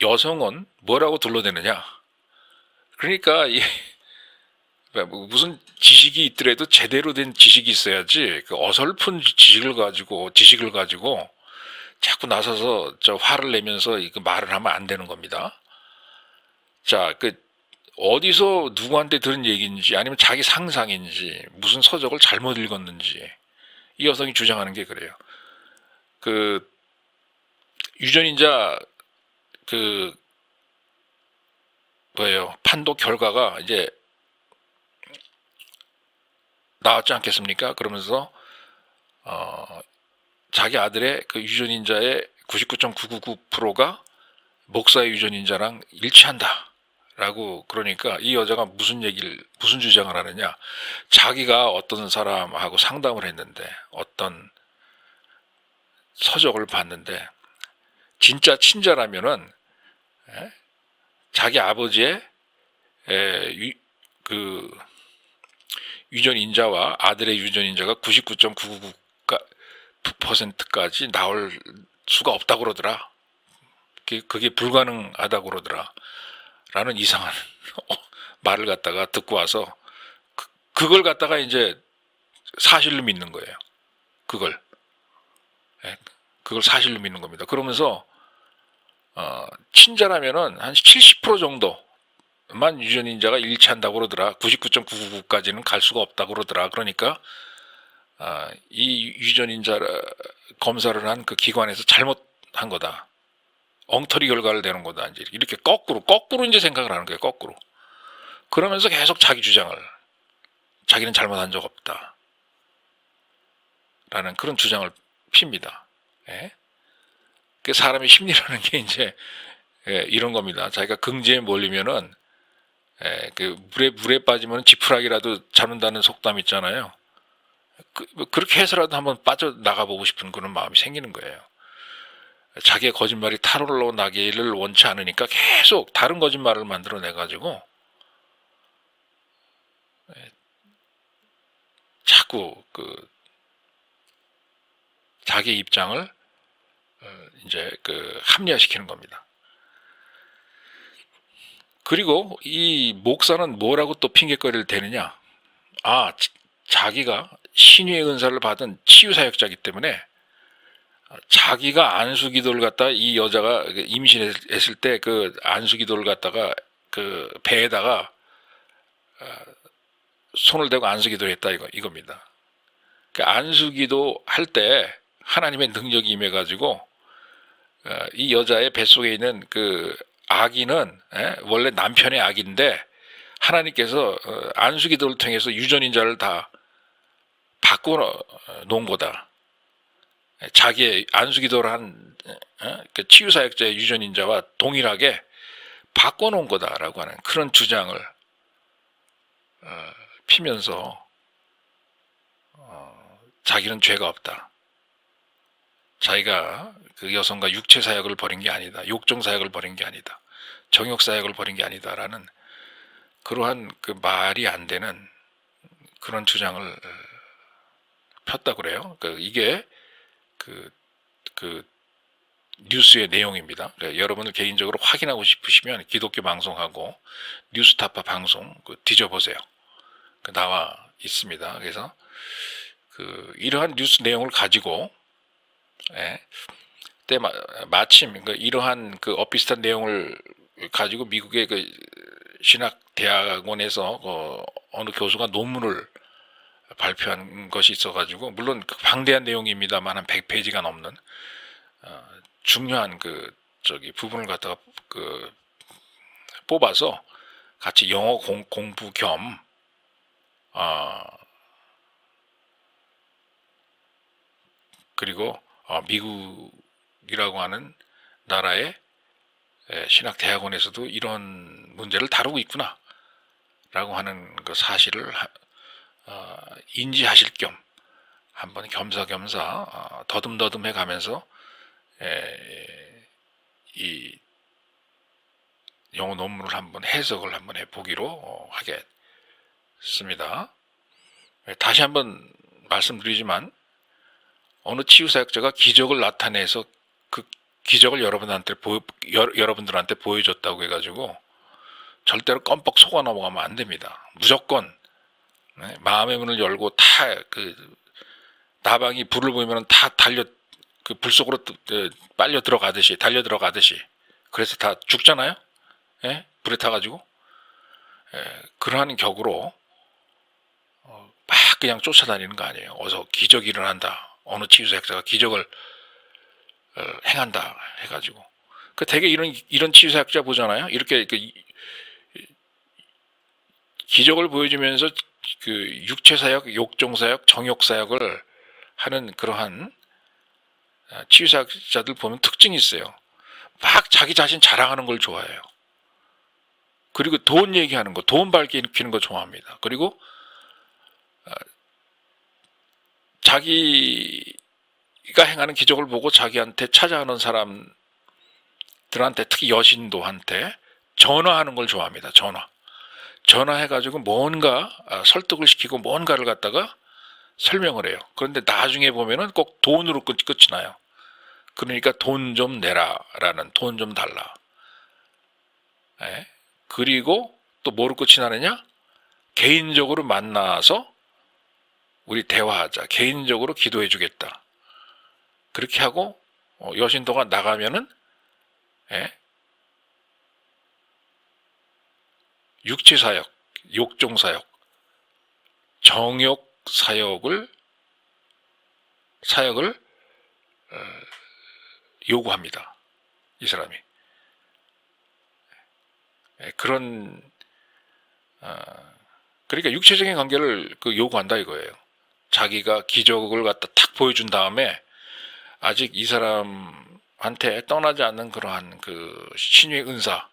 여성은 뭐라고 둘러대느냐? 그러니까 무슨 지식이 있더라도 제대로 된 지식이 있어야지, 그 어설픈 지식을 가지고 자꾸 나서서 화를 내면서 말을 하면 안 되는 겁니다. 자, 어디서 누구한테 들은 얘기인지 아니면 자기 상상인지 무슨 서적을 잘못 읽었는지 이 여성이 주장하는 게 그래요. 그 유전인자 판독 결과가 이제 나왔지 않겠습니까? 그러면서 자기 아들의 그 유전인자의 99.999%가 목사의 유전인자랑 일치한다 라고. 그러니까 이 여자가 무슨 주장을 하느냐, 자기가 어떤 사람하고 상담을 했는데 어떤 서적을 봤는데 진짜 친자라면은 자기 아버지의 그 유전인자와 아들의 유전인자가 99.999%까지 나올 수가 없다고 그러더라. 그게 불가능하다고 그러더라. 라는 이상한 말을 갖다가 듣고 와서 그걸 갖다가 이제 사실로 믿는 거예요. 그걸 사실로 믿는 겁니다. 그러면서 친자라면은 한 70% 정도만 유전인자가 일치한다고 그러더라. 99.999까지는 갈 수가 없다고 그러더라. 그러니까 이 유전인자 검사를 한 그 기관에서 잘못한 거다. 엉터리 결과를 내는 거다. 이제 이렇게 거꾸로 이제 생각을 하는 거예요. 거꾸로. 그러면서 계속 자기 주장을, 자기는 잘못한 적 없다 라는 그런 주장을 핍니다. 그 사람의 심리라는 게 이제 이런 겁니다. 자기가 긍지에 몰리면은 그 물에 빠지면 지푸라기라도 잡는다는 속담 있잖아요. 그렇게 해서라도 한번 빠져나가 보고 싶은 그런 마음이 생기는 거예요. 자기의 거짓말이 타로로 나기를 원치 않으니까 계속 다른 거짓말을 만들어내가지고 자꾸 그 자기의 입장을 이제 합리화시키는 겁니다. 그리고 이 목사는 뭐라고 또 핑계거리를 대느냐? 자기가 신유의 은사를 받은 치유사역자이기 때문에 자기가 안수기도를 갖다, 이 여자가 임신했을 때 그 안수기도를 갖다가 그 배에다가 손을 대고 안수기도를 했다 이겁니다. 그 안수기도 할 때 하나님의 능력이 임해가지고 이 여자의 뱃속에 있는 그 아기는 원래 남편의 아기인데 하나님께서 안수기도를 통해서 유전인자를 다 바꿔 놓은 거다. 자기의 안수기도를 한 그 치유사역자의 유전인자와 동일하게 바꿔놓은 거다라고 하는 그런 주장을 피면서 자기는 죄가 없다. 자기가 그 여성과 육체 사역을 벌인 게 아니다. 욕정 사역을 벌인 게 아니다. 정욕 사역을 벌인 게 아니다라는 그러한 그 말이 안 되는 그런 주장을 폈다 그래요. 이게 그 뉴스의 내용입니다. 여러분들 개인적으로 확인하고 싶으시면 기독교 방송하고 뉴스타파 방송 뒤져보세요. 나와 있습니다. 그래서 이러한 뉴스 내용을 가지고 그때 마침 이러한 비슷한 내용을 가지고 미국의 신학 대학원에서 어느 교수가 논문을 발표한 것이 있어가지고, 물론 방대한 내용입니다만 한 100페이지가 넘는 중요한 부분을 갖다가 뽑아서 같이 영어 공부 겸 그리고 미국이라고 하는 나라의 신학 대학원에서도 이런 문제를 다루고 있구나 라고 하는 그 사실을 인지하실 겸 한번 겸사겸사 더듬더듬 해가면서 이 영어 논문을 한번 해석을 한번 해보기로 하겠습니다. 다시 한번 말씀드리지만, 어느 치유사역자가 기적을 나타내서 그 기적을 여러분들한테 보여줬다고 해가지고 절대로 껌뻑 속아 넘어가면 안 됩니다. 무조건 마음의 문을 열고 다 나방이 불을 보이면 다 불 속으로 빨려 들어가듯이 달려 들어가듯이, 그래서 다 죽잖아요. 불에 타가지고 그러한 격으로 막 그냥 쫓아다니는 거 아니에요. 어서 기적이 일어난다, 어느 치유사역자가 기적을 행한다 해가지고, 되게 이런 치유사역자 보잖아요. 이렇게 기적을 보여주면서 육체사역, 욕종사역, 정욕사역을 하는 그러한 치유사역자들 보면 특징이 있어요. 막 자기 자신 자랑하는 걸 좋아해요. 그리고 돈 얘기하는 거, 돈 밝히는 거 좋아합니다. 그리고 자기가 행하는 기적을 보고 자기한테 찾아오는 사람들한테, 특히 여신도한테 전화하는 걸 좋아합니다. 전화해가지고 뭔가 설득을 시키고 뭔가를 갖다가 설명을 해요. 그런데 나중에 보면은 꼭 돈으로 끝이 나요. 그러니까 돈 좀 내라 라는, 돈 좀 달라. 그리고 또 뭐로 끝이 나느냐? 개인적으로 만나서 우리 대화하자, 개인적으로 기도해 주겠다. 그렇게 하고 여신도가 나가면은 육체사역, 욕종사역, 정욕사역을 요구합니다. 이 사람이. 그런 그러니까 육체적인 관계를 요구한다 이거예요. 자기가 기적을 갖다 탁 보여준 다음에 아직 이 사람한테 떠나지 않는 그러한 신유의 은사를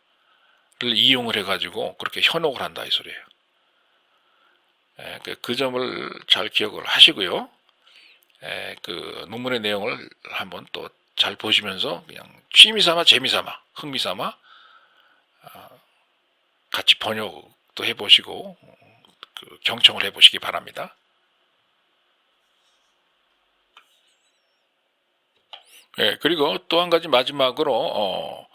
이용을 해가지고 그렇게 현혹을 한다 이 소리예요. 그 점을 잘 기억을 하시고요. 논문의 내용을 한번 또 잘 보시면서 그냥 취미삼아, 재미삼아, 흥미삼아 같이 번역도 해보시고 경청을 해보시기 바랍니다. 그리고 또 한 가지 마지막으로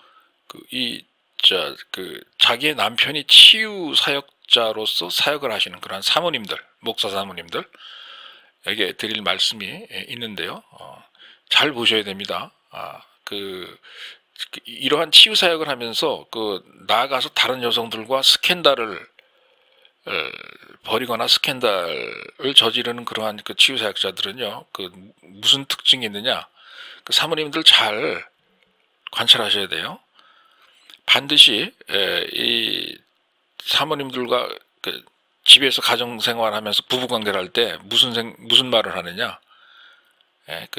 자기의 남편이 치유 사역자로서 사역을 하시는 그런 사모님들, 목사 사모님들에게 드릴 말씀이 있는데요. 잘 보셔야 됩니다. 이러한 치유 사역을 하면서 나아가서 다른 여성들과 스캔들을 벌이거나 스캔들을 저지르는 그러한 치유 사역자들은요, 무슨 특징이 있느냐? 사모님들 잘 관찰하셔야 돼요. 반드시 이 사모님들과 집에서 가정생활하면서 부부관계를 할 때 무슨 말을 하느냐?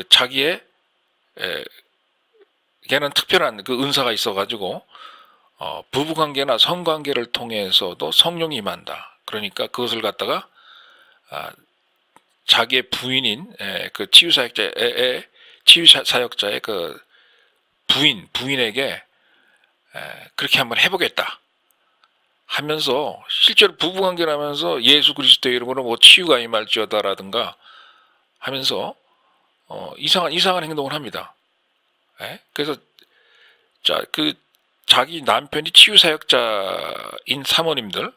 자기의 걔는 특별한 은사가 있어가지고 부부관계나 성관계를 통해서도 성령이 임한다. 그러니까 그것을 갖다가 자기의 부인인 치유사역자의 부인에게 그렇게 한번 해보겠다 하면서, 실제로 부부관계를 하면서 예수 그리스도의 이름으로 뭐 치유가 임할지어다라든가 하면서 이상한 행동을 합니다. 그래서 자기 남편이 치유사역자인 사모님들,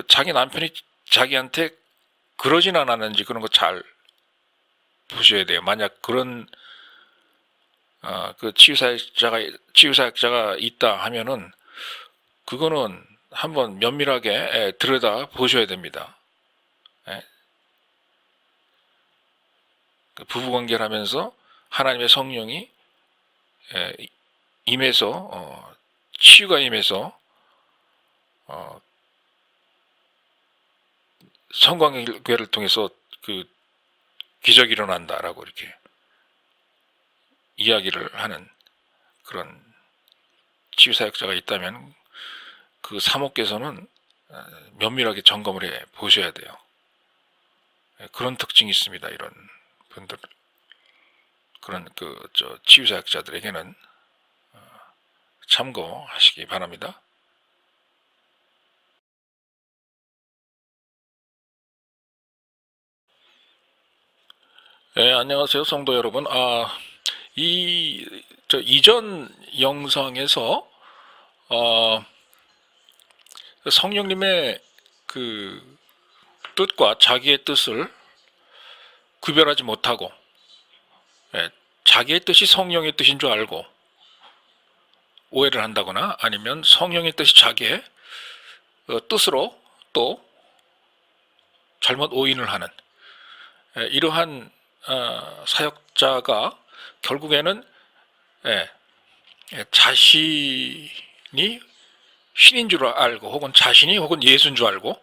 자기 남편이 자기한테 그러진 않았는지 그런 거 잘 보셔야 돼요. 만약 그런 그 치유사역자가 있다 하면은 그거는 한번 면밀하게 들여다 보셔야 됩니다. 부부관계를 하면서 하나님의 성령이 임해서 치유가 임해서 성관계를 통해서 그 기적이 일어난다라고 이렇게 이야기를 하는 그런 치유사역자가 있다면 그 사목께서는 면밀하게 점검을 해 보셔야 돼요. 그런 특징이 있습니다. 이런 분들, 그런 치유사역자들에게는 참고하시기 바랍니다. 네, 안녕하세요, 성도 여러분. 이전 영상에서 성령님의 그 뜻과 자기의 뜻을 구별하지 못하고 자기의 뜻이 성령의 뜻인 줄 알고 오해를 한다거나 아니면 성령의 뜻이 자기의 뜻으로 또 잘못 오인을 하는 이러한 사역자가 결국에는 자신이 신인 줄 알고 혹은 자신이 혹은 예수인 줄 알고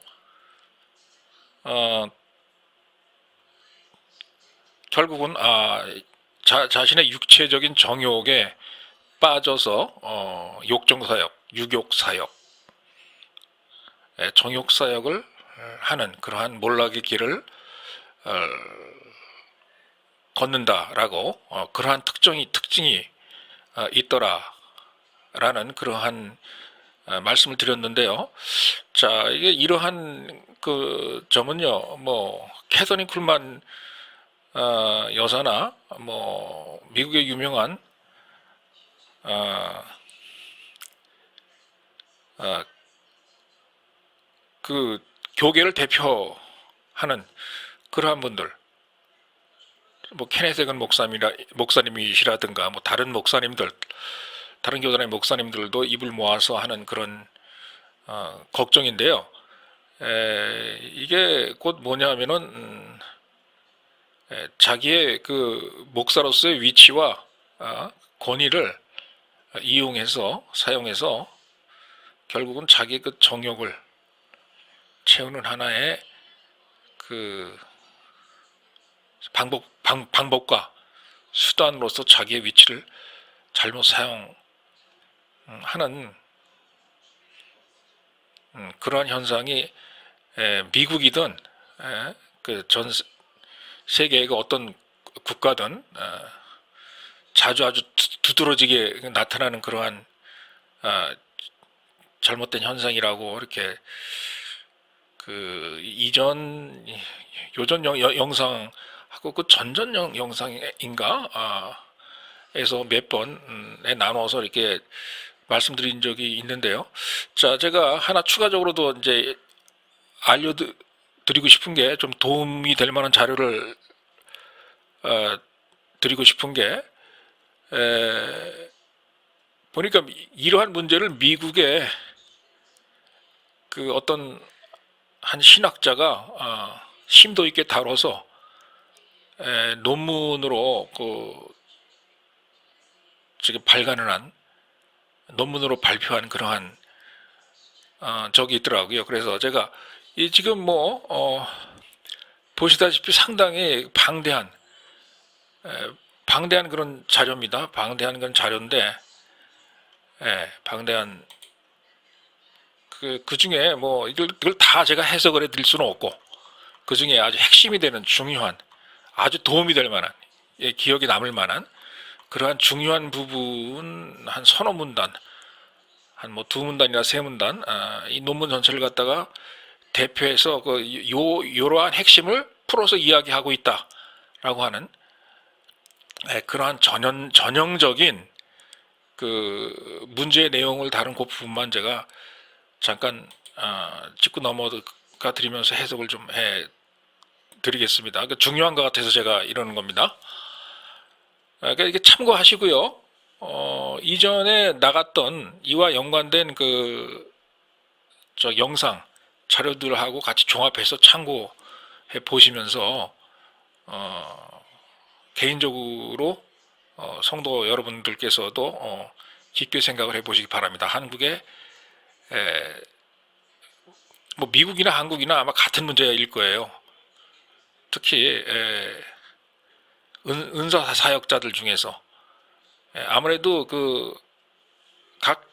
결국은 자신의 육체적인 정욕에 빠져서 욕정사역, 유욕사역, 정욕사역을 하는 그러한 몰락의 길을 걷는다라고 그러한 특징이 있더라라는 그러한 말씀을 드렸는데요. 자, 이게 이러한 그 점은요, 뭐 캐서린 쿨만 여사나 뭐 미국의 유명한 그 교계를 대표하는 그러한 분들, 뭐 케네세건 목사님이시라든가 뭐 다른 목사님들, 다른 교단의 목사님들도 입을 모아서 하는 그런 걱정인데요. 이게 곧 뭐냐면은 자기의 그 목사로서의 위치와 권위를 이용해서 사용해서 결국은 자기의 그 정욕을 채우는 하나의 그 방법과 수단으로서 자기의 위치를 잘못 사용하는 그러한 현상이 미국이든 그 전 세계의 그 어떤 국가든 아주 두드러지게 나타나는 그러한 잘못된 현상이라고 이렇게 그 요전 영상하고 그 전전 영상인가 에서 몇 번에 나눠서 이렇게 말씀드린 적이 있는데요. 자, 제가 하나 추가적으로도 이제 알려드리고 싶은 게 좀 도움이 될 만한 자료를 드리고 싶은 게 보니까 이러한 문제를 미국의 그 어떤 한 신학자가 심도 있게 다뤄서 논문으로 지금 발간을 한 논문으로 발표한 그러한 적이 있더라고요. 그래서 제가 지금 뭐 보시다시피 상당히 방대한 그런 자료입니다. 방대한 그런 자료인데 방대한 그 중에 뭐 이걸 다 제가 해석을 해드릴 수는 없고 그 중에 아주 핵심이 되는 중요한 아주 도움이 될 만한 기억에 남을 만한 그러한 중요한 부분 한 서너 문단 한 뭐 두 문단이나 세 문단 이 논문 전체를 갖다가 대표해서 요러한 핵심을 풀어서 이야기하고 있다라고 하는 그러한 전형적인 그 문제의 내용을 다룬 그 부분만 제가 잠깐 짚고 넘어가 드리면서 해석을 좀 해 드리겠습니다. 중요한 것 같아서 제가 이러는 겁니다. 그러니까 이게 참고하시고요. 이전에 나갔던 이와 연관된 영상 자료들하고 같이 종합해서 참고해 보시면서 개인적으로 성도 여러분들께서도 깊게 생각을 해보시기 바랍니다. 한국의 뭐 미국이나 한국이나 아마 같은 문제일 거예요. 특히 은사 사역자들 중에서 아무래도 각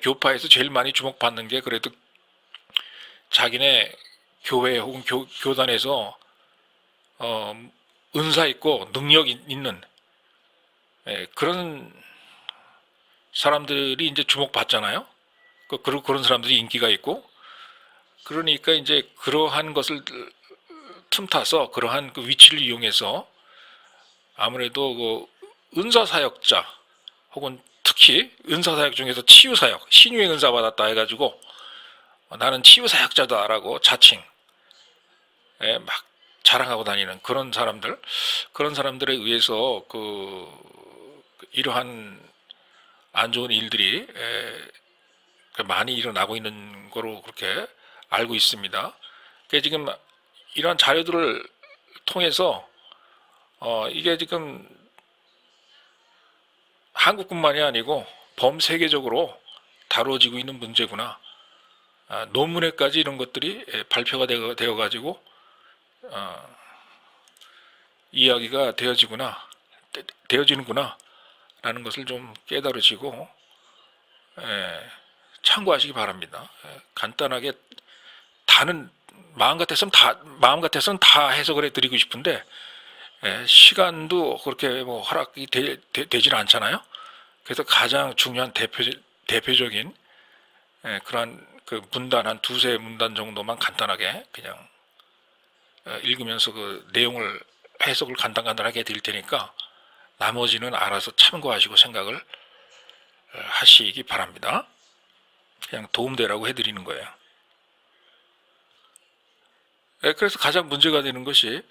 교파에서 제일 많이 주목받는 게 그래도 자기네 교회 혹은 교단에서 은사 있고 능력 있는 그런 사람들이 이제 주목받잖아요. 그리고 그런 사람들이 인기가 있고, 그러니까 이제 그러한 것을 틈타서 그러한 위치를 이용해서 아무래도 은사 사역자 혹은 특히 은사 사역 중에서 치유 사역, 신유의 은사 받았다 해가지고 나는 치유 사역자다라고 자칭 막 자랑하고 다니는 그런 사람들에 의해서 이러한 안 좋은 일들이 많이 일어나고 있는 거로 그렇게 알고 있습니다. 그래서 지금 이러한 자료들을 통해서 이게 지금 한국뿐만이 아니고 범세계적으로 다뤄지고 있는 문제구나. 논문에까지 이런 것들이 발표가 되어 가지고 이야기가 되어지는구나 라는 것을 좀 깨달으시고 참고하시기 바랍니다. 간단하게 마음 같아서는 다 해석을 해드리고 싶은데 시간도 그렇게 뭐 허락이 되지는 않잖아요. 그래서 가장 중요한 대표적인 그러한 문단 한 두세 문단 정도만 간단하게 그냥 읽으면서 내용을 해석을 간단하게 드릴 테니까 나머지는 알아서 참고하시고 생각을 하시기 바랍니다. 그냥 도움되라고 해드리는 거예요. 그래서 가장 문제가 되는 것이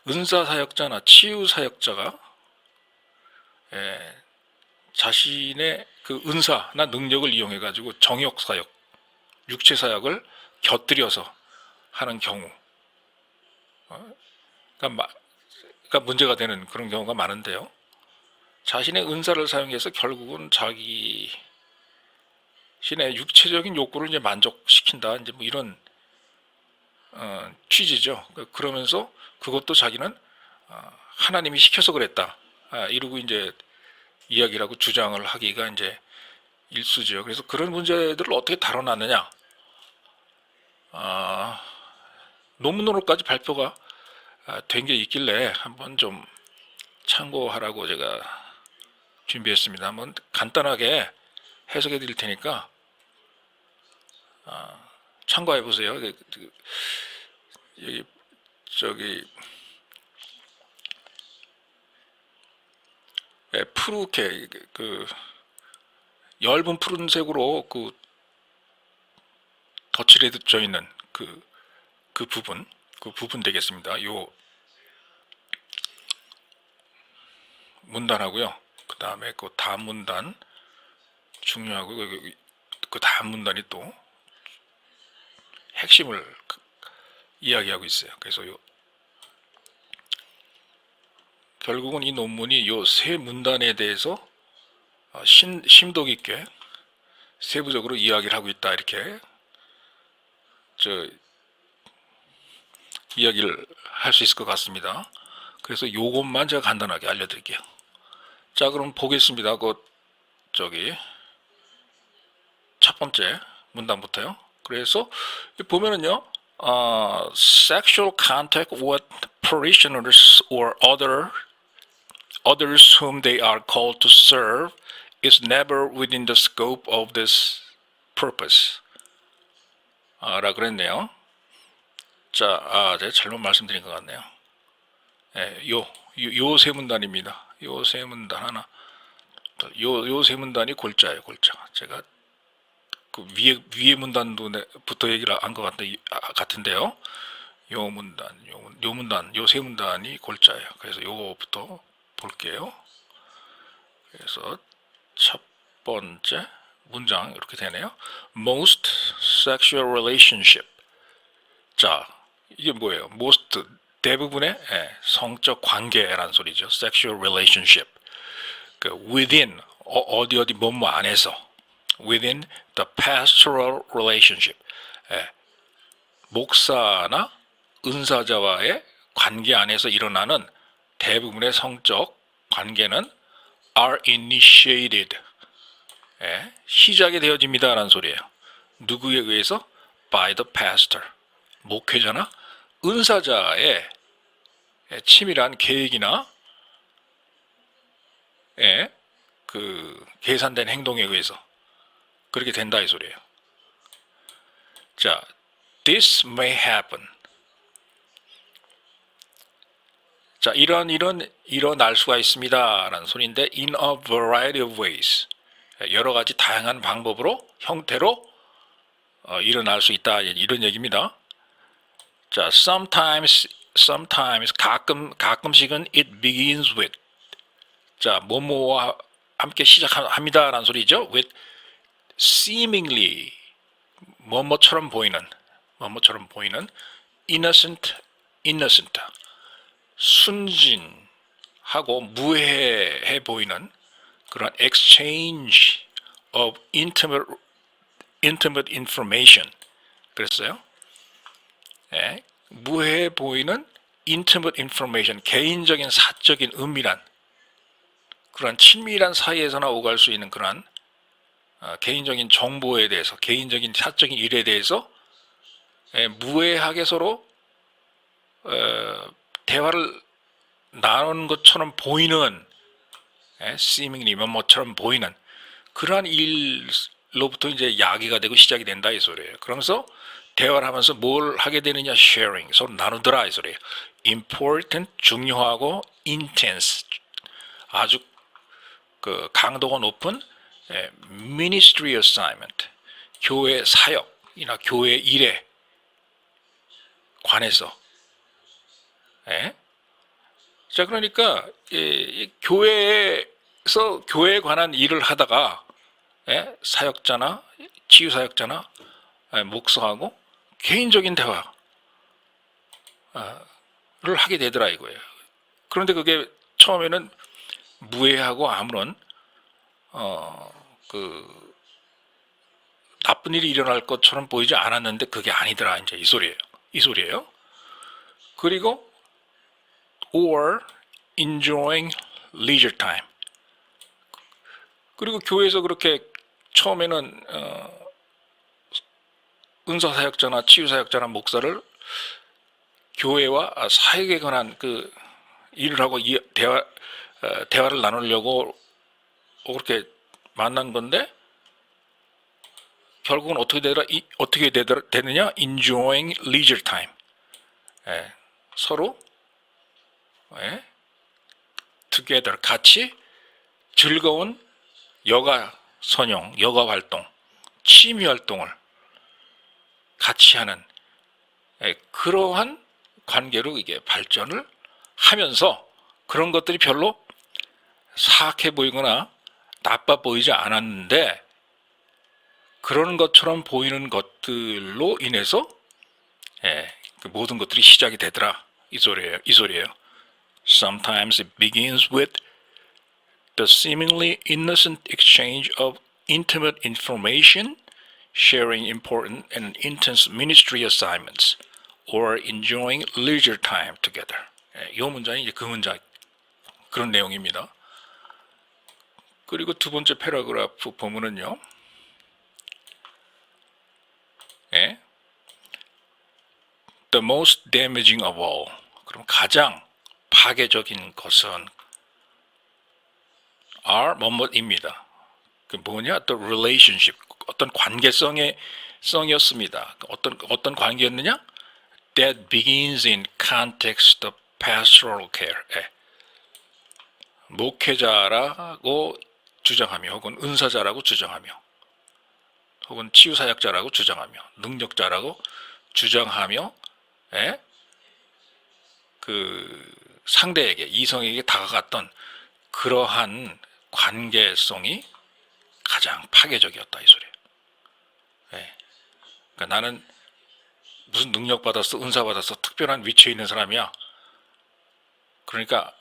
은사 사역자나 치유 사역자가 자신의 은사나 능력을 이용해 가지고 정욕 사역, 육체 사역을 곁들여서 하는 경우, 그러니까 문제가 되는 그런 경우가 많은데요. 자신의 은사를 사용해서 결국은 자기 신의 육체적인 욕구를 이제 만족시킨다, 이제 뭐 이런 취지죠. 그러면서 그것도 자기는 하나님이 시켜서 그랬다, 이러고 이제 이야기를 하고 주장을 하기가 이제 일수죠. 그래서 그런 문제들을 어떻게 다뤄놨느냐, 논문으로까지 발표가 된 게 있길래 한번 좀 참고하라고 제가 준비했습니다. 한번 간단하게 해석해 드릴 테니까 참고해 보세요. 푸르케 엷은 푸른색으로 덧칠해져 있는 그 부분 되겠습니다. 요 문단하고요. 그 다음에 다음 문단 중요하고 그 다음 문단이 또 핵심을 이야기하고 있어요. 그래서 결국은 이 논문이 요 세 문단에 대해서 심도 깊게 세부적으로 이야기를 하고 있다, 이렇게 이야기를 할 수 있을 것 같습니다. 그래서 요것만 제가 간단하게 알려드릴게요. 자, 그럼 보겠습니다. 첫 번째 문단부터요. 그래서 보면은요, sexual contact with parishioners or others whom they are called to serve is never within the scope of this purpose. 라 그랬네요. 자, 제가 잘못 말씀드린 것 같네요. 요 세 문단입니다. 요 세 문단 하나, 요 세 문단이 골자예요, 골자. 제가 위에 문단도 부터 얘기를 한 것 같은데요. 요 세 문단이 골자예요. 그래서 요거부터 볼게요. 그래서 첫 번째 문장 이렇게 되네요. Most sexual relationship. 자, 이게 뭐예요? Most 대부분의 성적 관계라는 소리죠. Sexual relationship. 그 within 어디 뭐뭐 안에서 within the pastoral relationship. 목사나 은사자와의 관계 안에서 일어나는 대부분의 성적 관계는 are initiated. 시작이 되어집니다. 라는 소리예요. 누구에 의해서? by the pastor. 목회자나 은사자의 치밀한 계획이나 그 계산된 행동에 의해서 그렇게 된다 이 소리예요. 자, this may happen. 자, 일어날 수가 있습니다. 라는 소리인데, in a variety of ways. 여러 가지 다양한 방법으로, 형태로 일어날 수 있다. 이런 얘기입니다. 자, sometimes, 가끔씩은 it begins with. 자, 뭐뭐와 함께 시작합니다. 라는 소리죠. with seemingly, 뭐뭐처럼 보이는, innocent, 순진하고 무해해 보이는 그런 exchange of intimate information. 그랬어요. 무해해 보이는 intimate information, 개인적인 사적인 은밀한 그런 친밀한 사이에서나 오갈 수 있는 그런 개인적인 정보에 대해서, 개인적인 사적인 일에 대해서 무해하게 서로 대화를 나누는 것처럼 보이는, seemingly 뭐처럼 보이는 그러한 일로부터 이제 야기가 되고 시작이 된다 이 소리예요. 그러면서 대화를 하면서 뭘 하게 되느냐? sharing, 서로 나누더라 이 소리예요. important, 중요하고 intense, 아주 그 강도가 높은 ministry assignment, 교회 사역이나 교회 일에 관해서. 자, 그러니까 교회에서 교회에 관한 일을 하다가 사역자나 치유사역자나 목사하고 개인적인 대화를 하게 되더라 이거예요. 그런데 그게 처음에는 무해하고 아무런 그 나쁜 일이 일어날 것처럼 보이지 않았는데 그게 아니더라 이제 이 소리예요. 그리고 or enjoying leisure time. 그리고 교회에서 그렇게 처음에는 은사사역자나 치유사역자나 목사를 교회와 사역에 관한 그 일을 하고 대화를 나누려고 그렇게 만난 건데 결국은 어떻게 되느냐? enjoying leisure time. 서로 together, 같이 즐거운 여가 선용, 여가 활동, 취미 활동을 같이 하는 그러한 관계로 이게 발전을 하면서 그런 것들이 별로 사악해 보이거나 나빠 보이지 않았는데 그런 것처럼 보이는 것들로 인해서 그 모든 것들이 시작이 되더라 이 소리예요. Sometimes it begins with the seemingly innocent exchange of intimate information, sharing important and intense ministry assignments, or enjoying leisure time together. 이 문장이 이제 그 문장, 그런 내용입니다. 그리고 두 번째 패러그래프 보면은요, the most damaging of all. 그럼 가장 파괴적인 것은 are 뭐뭐입니다. 그 뭐냐? The relationship. 어떤 관계성이었습니다. 어떤 관계였느냐? That begins in context of pastoral care. 목회자라고 주장하며 혹은 은사자라고 주장하며 혹은 치유사역자라고 주장하며 능력자라고 주장하며 그 상대에게, 이성에게 다가갔던 그러한 관계성이 가장 파괴적이었다, 이 소리예요. 예. 그러니까 나는 무슨 능력 받았어, 은사 받았어, 특별한 위치에 있는 사람이야. 그러니까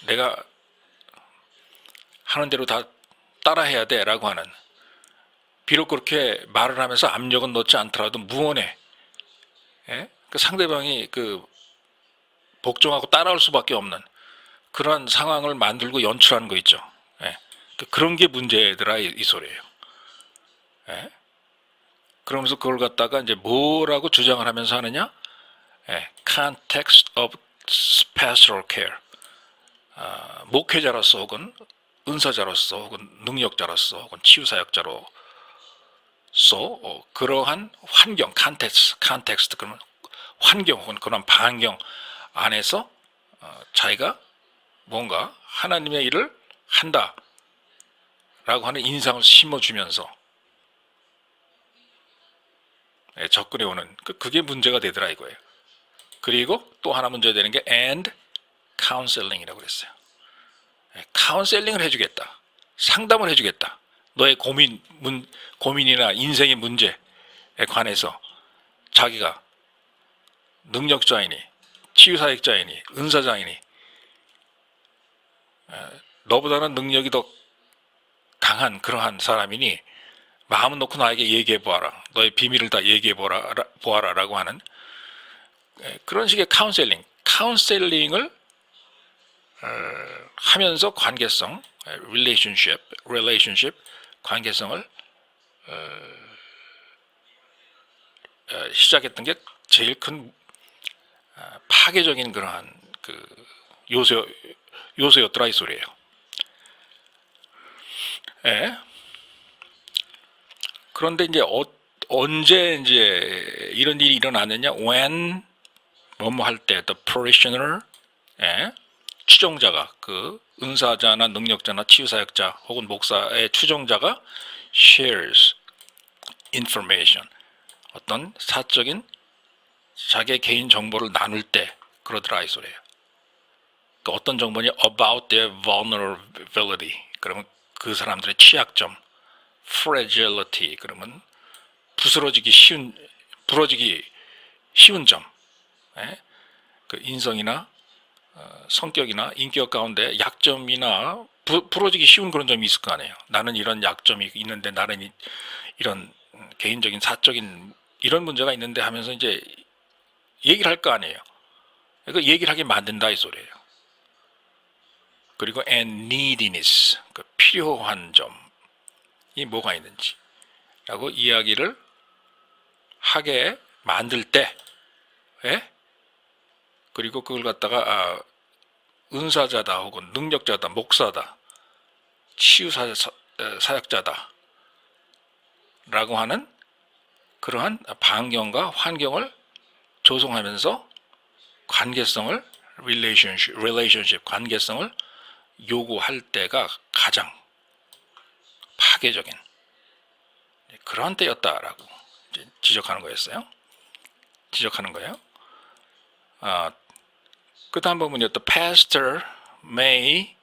내가 하는 대로 다 따라해야 돼라고 하는, 비록 그렇게 말을 하면서 압력은 넣지 않더라도 무언에, 예? 그 상대방이 그 복종하고 따라올 수밖에 없는 그런 상황을 만들고 연출하는 거 있죠. 예? 그런 게 문제더라, 이 소리예요. 예? 그러면서 그걸 갖다가 이제 뭐라고 주장을 하면서 하느냐? 예, context of pastoral care. 목회자로서 혹은 은사자로서 혹은 능력자로서 혹은 치유사역자로서 그러한 환경, 컨텍스트, 그러면 환경 혹은 그런 반경 안에서 자기가 뭔가 하나님의 일을 한다라고 하는 인상을 심어주면서 접근해 오는, 그게 문제가 되더라 이거예요. 그리고 또 하나 문제가 되는 게 and counseling이라고 그랬어요. 카운셀링을 해주겠다, 상담을 해주겠다, 너의 고민이나 인생의 문제에 관해서 자기가 능력자이니 치유사역자이니 은사자이니 너보다는 능력이 더 강한 그러한 사람이니 마음을 놓고 나에게 얘기해 보아라, 너의 비밀을 다 얘기해 보아라라고 하는 그런 식의 카운셀링을 하면서 관계성, relationship 관계성을 시작했던 게 제일 큰 파괴적인 그러한 그 요소였더라 이 소리예요. 예. 그런데 이제 언제 이제 이런 일이 일어나느냐? when 뭐뭐 할 때 the parishioner, 예, 추종자가, 그 은사자나 능력자나 치유사역자 혹은 목사의 추종자가 shares information, 어떤 사적인 자기의 개인 정보를 나눌 때 그러더라 이 소리예요. 그러니까 어떤 정보냐? about their vulnerability, 그러면 그 사람들의 취약점, fragility, 그러면 부러지기 쉬운 점, 예? 그 인성이나 성격이나 인격 가운데 약점이나 부러지기 쉬운 그런 점이 있을 거 아니에요. 나는 이런 약점이 있는데, 나는 이런 개인적인 사적인 이런 문제가 있는데 하면서 이제 얘기를 할 거 아니에요. 그러니까 얘기를 하게 만든다 이 소리예요. 그리고 and neediness, 그 필요한 점이 뭐가 있는지 라고 이야기를 하게 만들 때, 예? 그리고 그걸 갖다가 은사자다 혹은 능력자다, 목사다, 치유사역자다 라고 하는 그러한 반경과 환경을 조성하면서 관계성을 relationship 관계성을 요구할 때가 가장 파괴적인 그런 때였다라고 지적하는 거였어요. 지적하는 거예요. 그 다음 부분이 The pastor may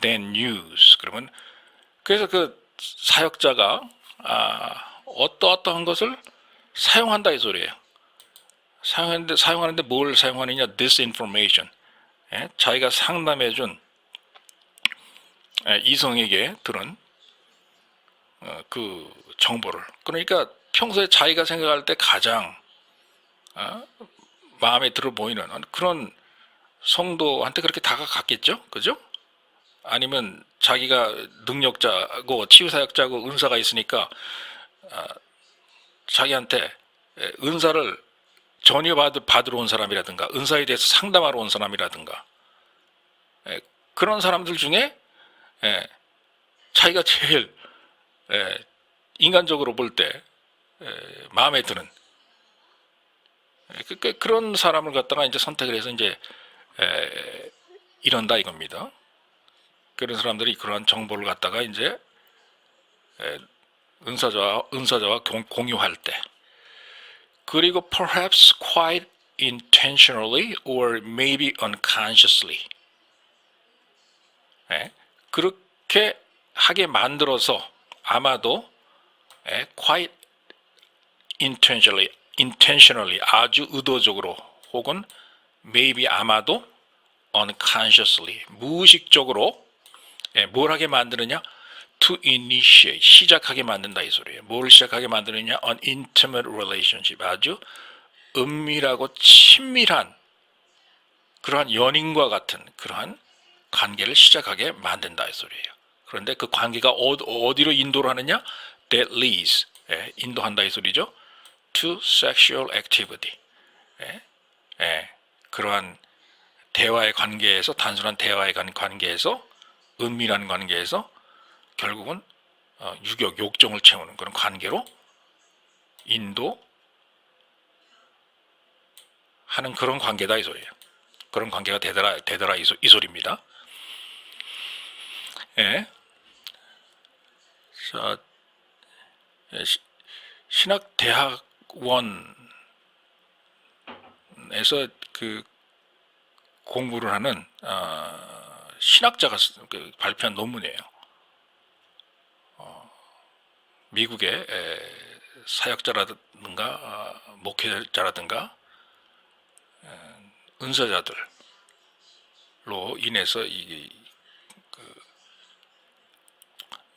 then use. 그러면 그래서 그 사역자가 어떠한 것을 사용한다 이 소리예요. 사용하는데 뭘 사용하느냐? disinformation. 예? 자기가 상담해준 이성에게 들은 그 정보를, 그러니까 평소에 자기가 생각할 때 가장 마음에 들어 보이는 그런 성도한테 그렇게 다가갔겠죠, 그죠? 아니면 자기가 능력자고 치유사역자고 은사가 있으니까 자기한테 은사를 전혀 받으러 온 사람이라든가 은사에 대해서 상담하러 온 사람이라든가 그런 사람들 중에 자기가 제일 인간적으로 볼 때 마음에 드는 그런 사람을 갖다가 이제 선택을 해서 이제 이런다 이겁니다. 그런 사람들이 그러한 정보를 갖다가 이제 은사자와 공유할 때, 그리고 perhaps quite intentionally or maybe unconsciously. 예, 그렇게 하게 만들어서 아마도 quite intentionally 아주 의도적으로 혹은 maybe 아마도 unconsciously 무의식적으로 뭘 하게 만드느냐? to initiate 시작하게 만든다 이 소리예요. 뭘 시작하게 만드느냐? an intimate relationship 아주 은밀하고 친밀한 그러한 연인과 같은 그러한 관계를 시작하게 만든다 이 소리예요. 그런데 그 관계가 어디로 인도를 하느냐? that leads 인도한다 이 소리죠. to sexual activity 그러한 대화의 관계에서 단순한 대화의 관계에서 은밀한 관계에서 결국은 욕정을 채우는 그런 관계로 인도하는 그런 관계다 이 소리예요. 그런 관계가 되더라 이 소리입니다. 자, 신학대학원에서 그 공부를 하는 신학자가 발표한 논문이에요. 미국의 사역자라든가 목회자라든가 은사자들로 인해서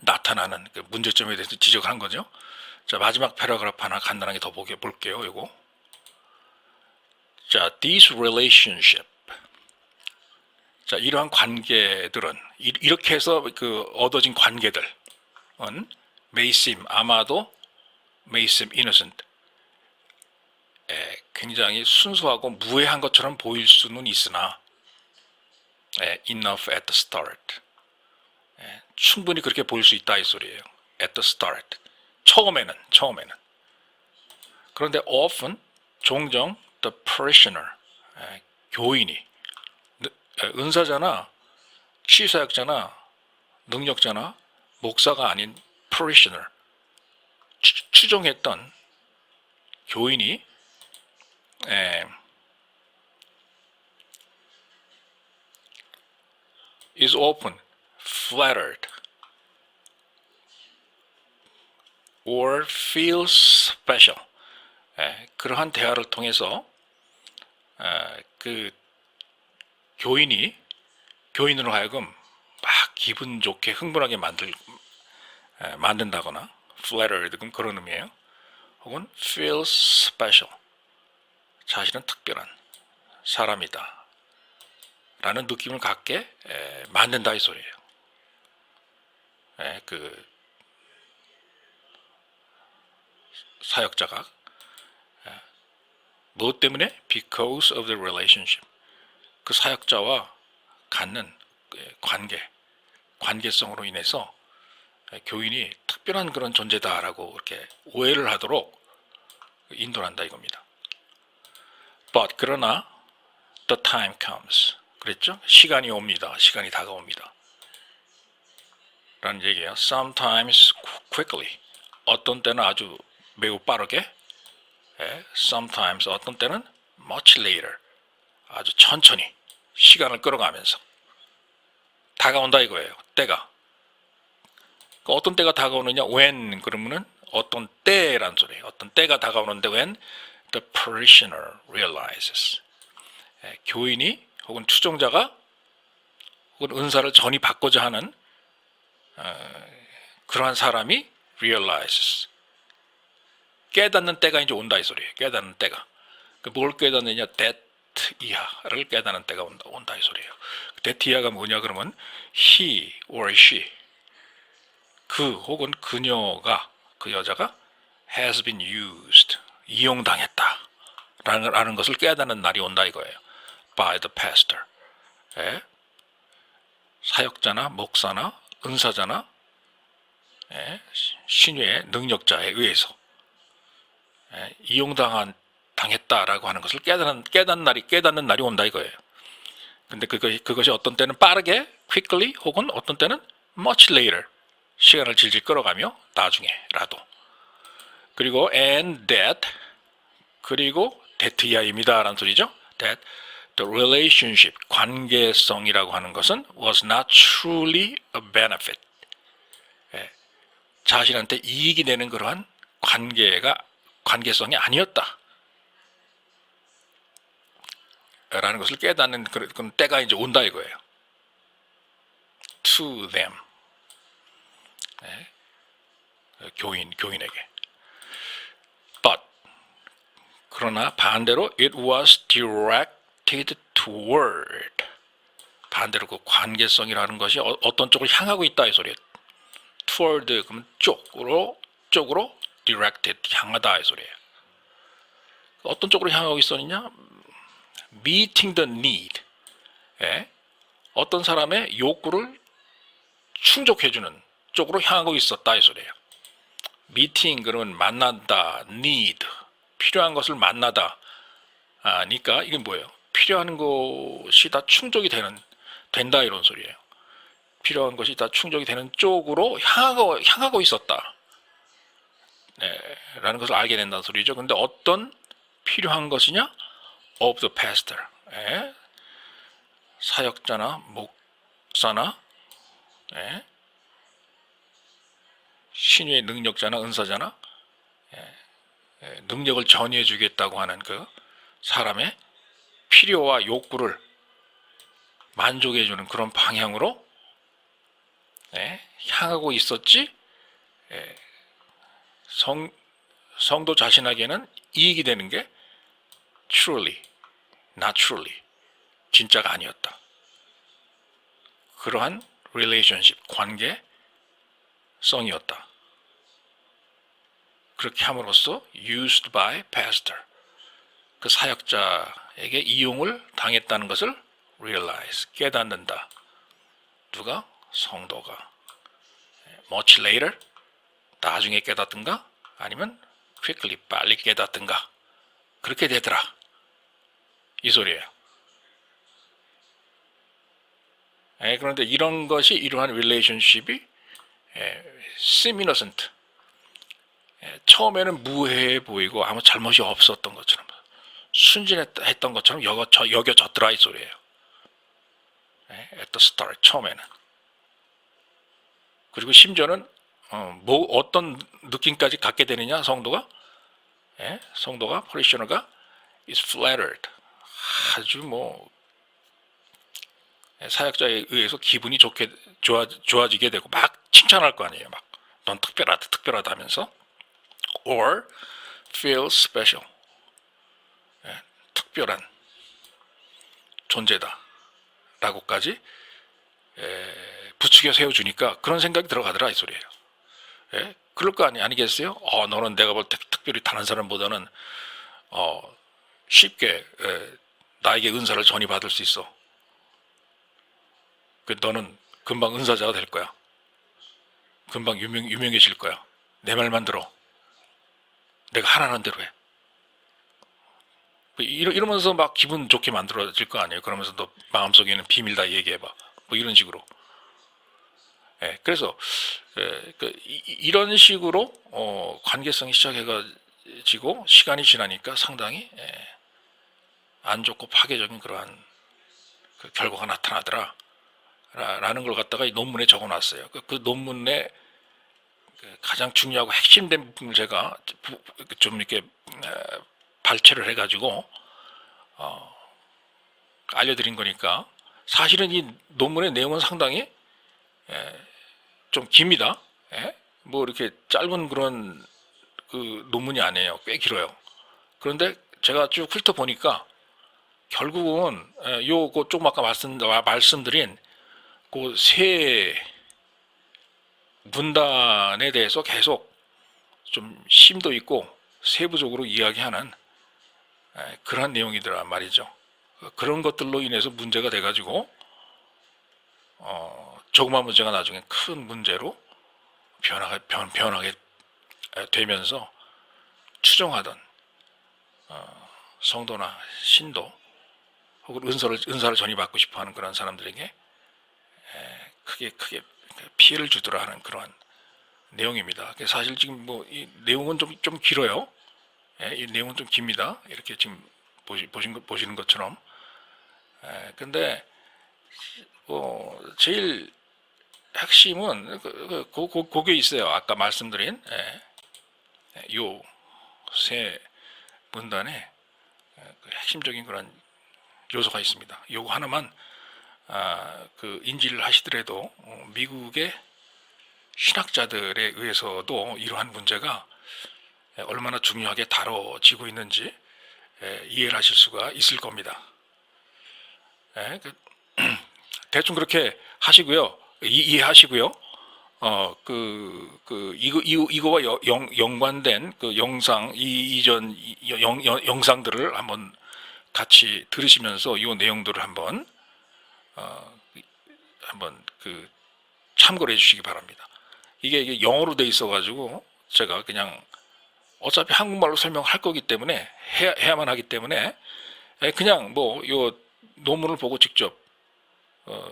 나타나는 그 문제점에 대해서 지적을 한 거죠. 자, 마지막 패러그래프 하나 간단하게 더 볼게요. 이거. 자, these relationship. 자, 이러한 관계들은 이렇게 해서 그 얻어진 관계들은 may seem 아마도 may seem innocent. 굉장히 순수하고 무해한 것처럼 보일 수는 있으나 enough at the start. 충분히 그렇게 보일 수 있다 이 소리예요. at the start. 처음에는. 그런데 often 종종 the parishioner 교인이 은사자나 치유사역자나 능력자나 목사가 아닌 parishioner 추종했던 교인이 is often flattered or feels special. 그러한 대화를 통해서 그 교인으로 하여금 막 기분 좋게 흥분하게 만든다거나 flattered 그런 의미예요. 혹은 feels special. 자신은 특별한 사람이다 라는 느낌을 갖게 만든다 이 소리예요. 그 사역자가 무엇 때문에? Because of the relationship. 그 사역자와 갖는 관계성으로 인해서 교인이 특별한 그런 존재다라고 이렇게 오해를 하도록 인도한다 이겁니다. But 그러나 the time comes. 그랬죠? 시간이 옵니다. 시간이 다가옵니다. 라는 얘기예요. Sometimes quickly. 어떤 때는 아주 매우 빠르게. Sometimes 어떤 때는 much later. 아주 천천히 시간을 끌어가면서 다가온다 이거예요. 때가. 어떤 때가 다가오느냐? When 그러면은 어떤 때란 소리예요. 어떤 때가 다가오는데 when the parishioner realizes. 교인이 혹은 추종자가 혹은 은사를 전이받고자 하는 그러한 사람이 realizes. 깨닫는 때가 이제 온다 이 소리예요. 깨닫는 때가. 뭘 깨닫느냐? that 이하를 깨닫는 때가 온다 이 소리예요. that 이하가 뭐냐 그러면 he or she 그 혹은 그녀가 그 여자가 has been used 이용당했다 라는 것을 깨닫는 날이 온다 이거예요. by the pastor. 사역자나 목사나 은사자나 신유의 능력자에 의해서 이용당했다라고 하는 것을 깨닫는 날이 온다 이거예요. 근데 그것이 어떤 때는 빠르게 quickly 혹은 어떤 때는 much later 시간을 질질 끌어가며 나중에라도. 그리고 and that 그리고 that 이하입니다라는 소리죠. That the relationship, 관계성이라고 하는 것은 was not truly a benefit. 자신한테 이익이 되는 그러한 관계성이 아니었다. 라는 것을 깨닫는 그런 때가 이제 온다 이거예요. To them. 교인에게. But 그러나 반대로 it was directed toward. 반대로 그 관계성이라는 것이 어떤 쪽으로 향하고 있다 이 소리예요. toward 그러면 쪽으로 directed 향하다 이 소리예요. 어떤 쪽으로 향하고 있었느냐? meeting the need. 어떤 사람의 욕구를 충족해주는 쪽으로 향하고 있었다 이 소리예요. meeting 그러면 만난다, need 필요한 것을 만나다. 그러니까 이게 뭐예요? 필요한 것이 다 충족이 된다 이런 소리예요. 필요한 것이 다 충족이 되는 쪽으로 향하고 있었다. 라는 것을 알게 된다는 소리죠. 근데 어떤 필요한 것이냐? of the pastor. 사역자나 목사나 신유의 능력자나 은사자나 능력을 전이해 주겠다고 하는 그 사람의 필요와 욕구를 만족해 주는 그런 방향으로 향하고 있었지. 성도 자신에게는 이익이 되는 게 truly, not truly 진짜가 아니었다. 그러한 relationship, 관계성이었다. 그렇게 함으로써 used by pastor, 그 사역자에게 이용을 당했다는 것을 realize, 깨닫는다. 누가? 성도가. much later, 나중에 깨닫든가 아니면 quickly, 빨리 깨닫든가 그렇게 되더라. 이 소리예요. 그런데 이런 것이 이러한 relationship이 seem innocent, 처음에는 무해해 보이고 아무 잘못이 없었던 것처럼 순진했던 것처럼 여겨졌더라 이 소리예요. at the start, 처음에는. 그리고 심지어는 어떤 느낌까지 갖게 되느냐 성도가? 성도가 parishioner가 is flattered, 아주 사역자에 의해서 기분이 좋아지게 되고 막 칭찬할 거 아니에요. 막 넌 특별하다 하면서 or feel special, 특별한 존재다 라고까지 부추겨 세워주니까 그런 생각이 들어가더라 이 소리예요. 그럴 거 아니겠어요? 너는 내가 볼 때 특별히 다른 사람보다는 쉽게 나에게 은사를 전이받을 수 있어. 너는 금방 은사자가 될 거야. 금방 유명해질 거야. 내 말만 들어. 내가 하라는 대로 해. 이러면서 막 기분 좋게 만들어질 거 아니에요. 그러면서 너 마음속에 있는 비밀 다 얘기해봐. 이런 식으로. 그래서 이런 식으로 관계성이 시작해가지고 시간이 지나니까 상당히 안 좋고 파괴적인 그러한 그 결과가 나타나더라 라는 걸 갖다가 이 논문에 적어놨어요. 그 논문에 가장 중요하고 핵심된 부분을 제가 좀 이렇게 발췌를 해가지고 알려드린 거니까, 사실은 이 논문의 내용은 상당히 좀 깁니다. 이렇게 짧은 그런 그 논문이 아니에요. 꽤 길어요. 그런데 제가 쭉 훑어보니까 결국은 요거 조금 아까 말씀드린 그 세 문단에 대해서 계속 좀 심도 있고 세부적으로 이야기하는 그런 내용이더란 말이죠. 그런 것들로 인해서 문제가 돼가지고 조그만 문제가 나중에 큰 문제로 변하게 되면서 추종하던 성도나 신도 혹은 은사를 전이받고 싶어하는 그런 사람들에게 크게 피해를 주더라 하는 그러한 내용입니다. 사실 지금 이 내용은 좀 길어요. 이 내용은 좀 깁니다. 이렇게 지금 보시는 것처럼. 근데 제일 핵심은 그게 있어요. 아까 말씀드린 요 세 문단에 그 핵심적인 그런 요소가 있습니다. 요거 하나만 그 인지를 하시더라도 미국의 신학자들에 의해서도 이러한 문제가 얼마나 중요하게 다뤄지고 있는지 이해를 하실 수가 있을 겁니다. 대충 그렇게 하시고요. 이해하시고요. 이거와 연관된 그 영상, 이전 영상들을 한번 같이 들으시면서 이 내용들을 한번 그 참고를 해주시기 바랍니다. 이게 영어로 돼 있어가지고 제가 그냥 어차피 한국말로 설명할 거기 때문에 해야만 하기 때문에 그냥 뭐 요 논문을 보고 직접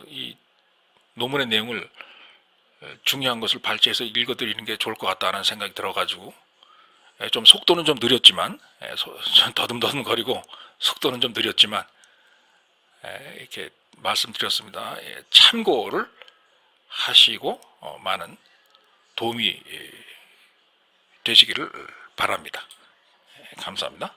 이 논문의 내용을 중요한 것을 발제해서 읽어드리는 게 좋을 것 같다는 생각이 들어가지고 좀 속도는 좀 느렸지만 더듬더듬거리고 속도는 좀 느렸지만 이렇게 말씀드렸습니다. 참고를 하시고 많은 도움이 되시기를 바랍니다. 감사합니다.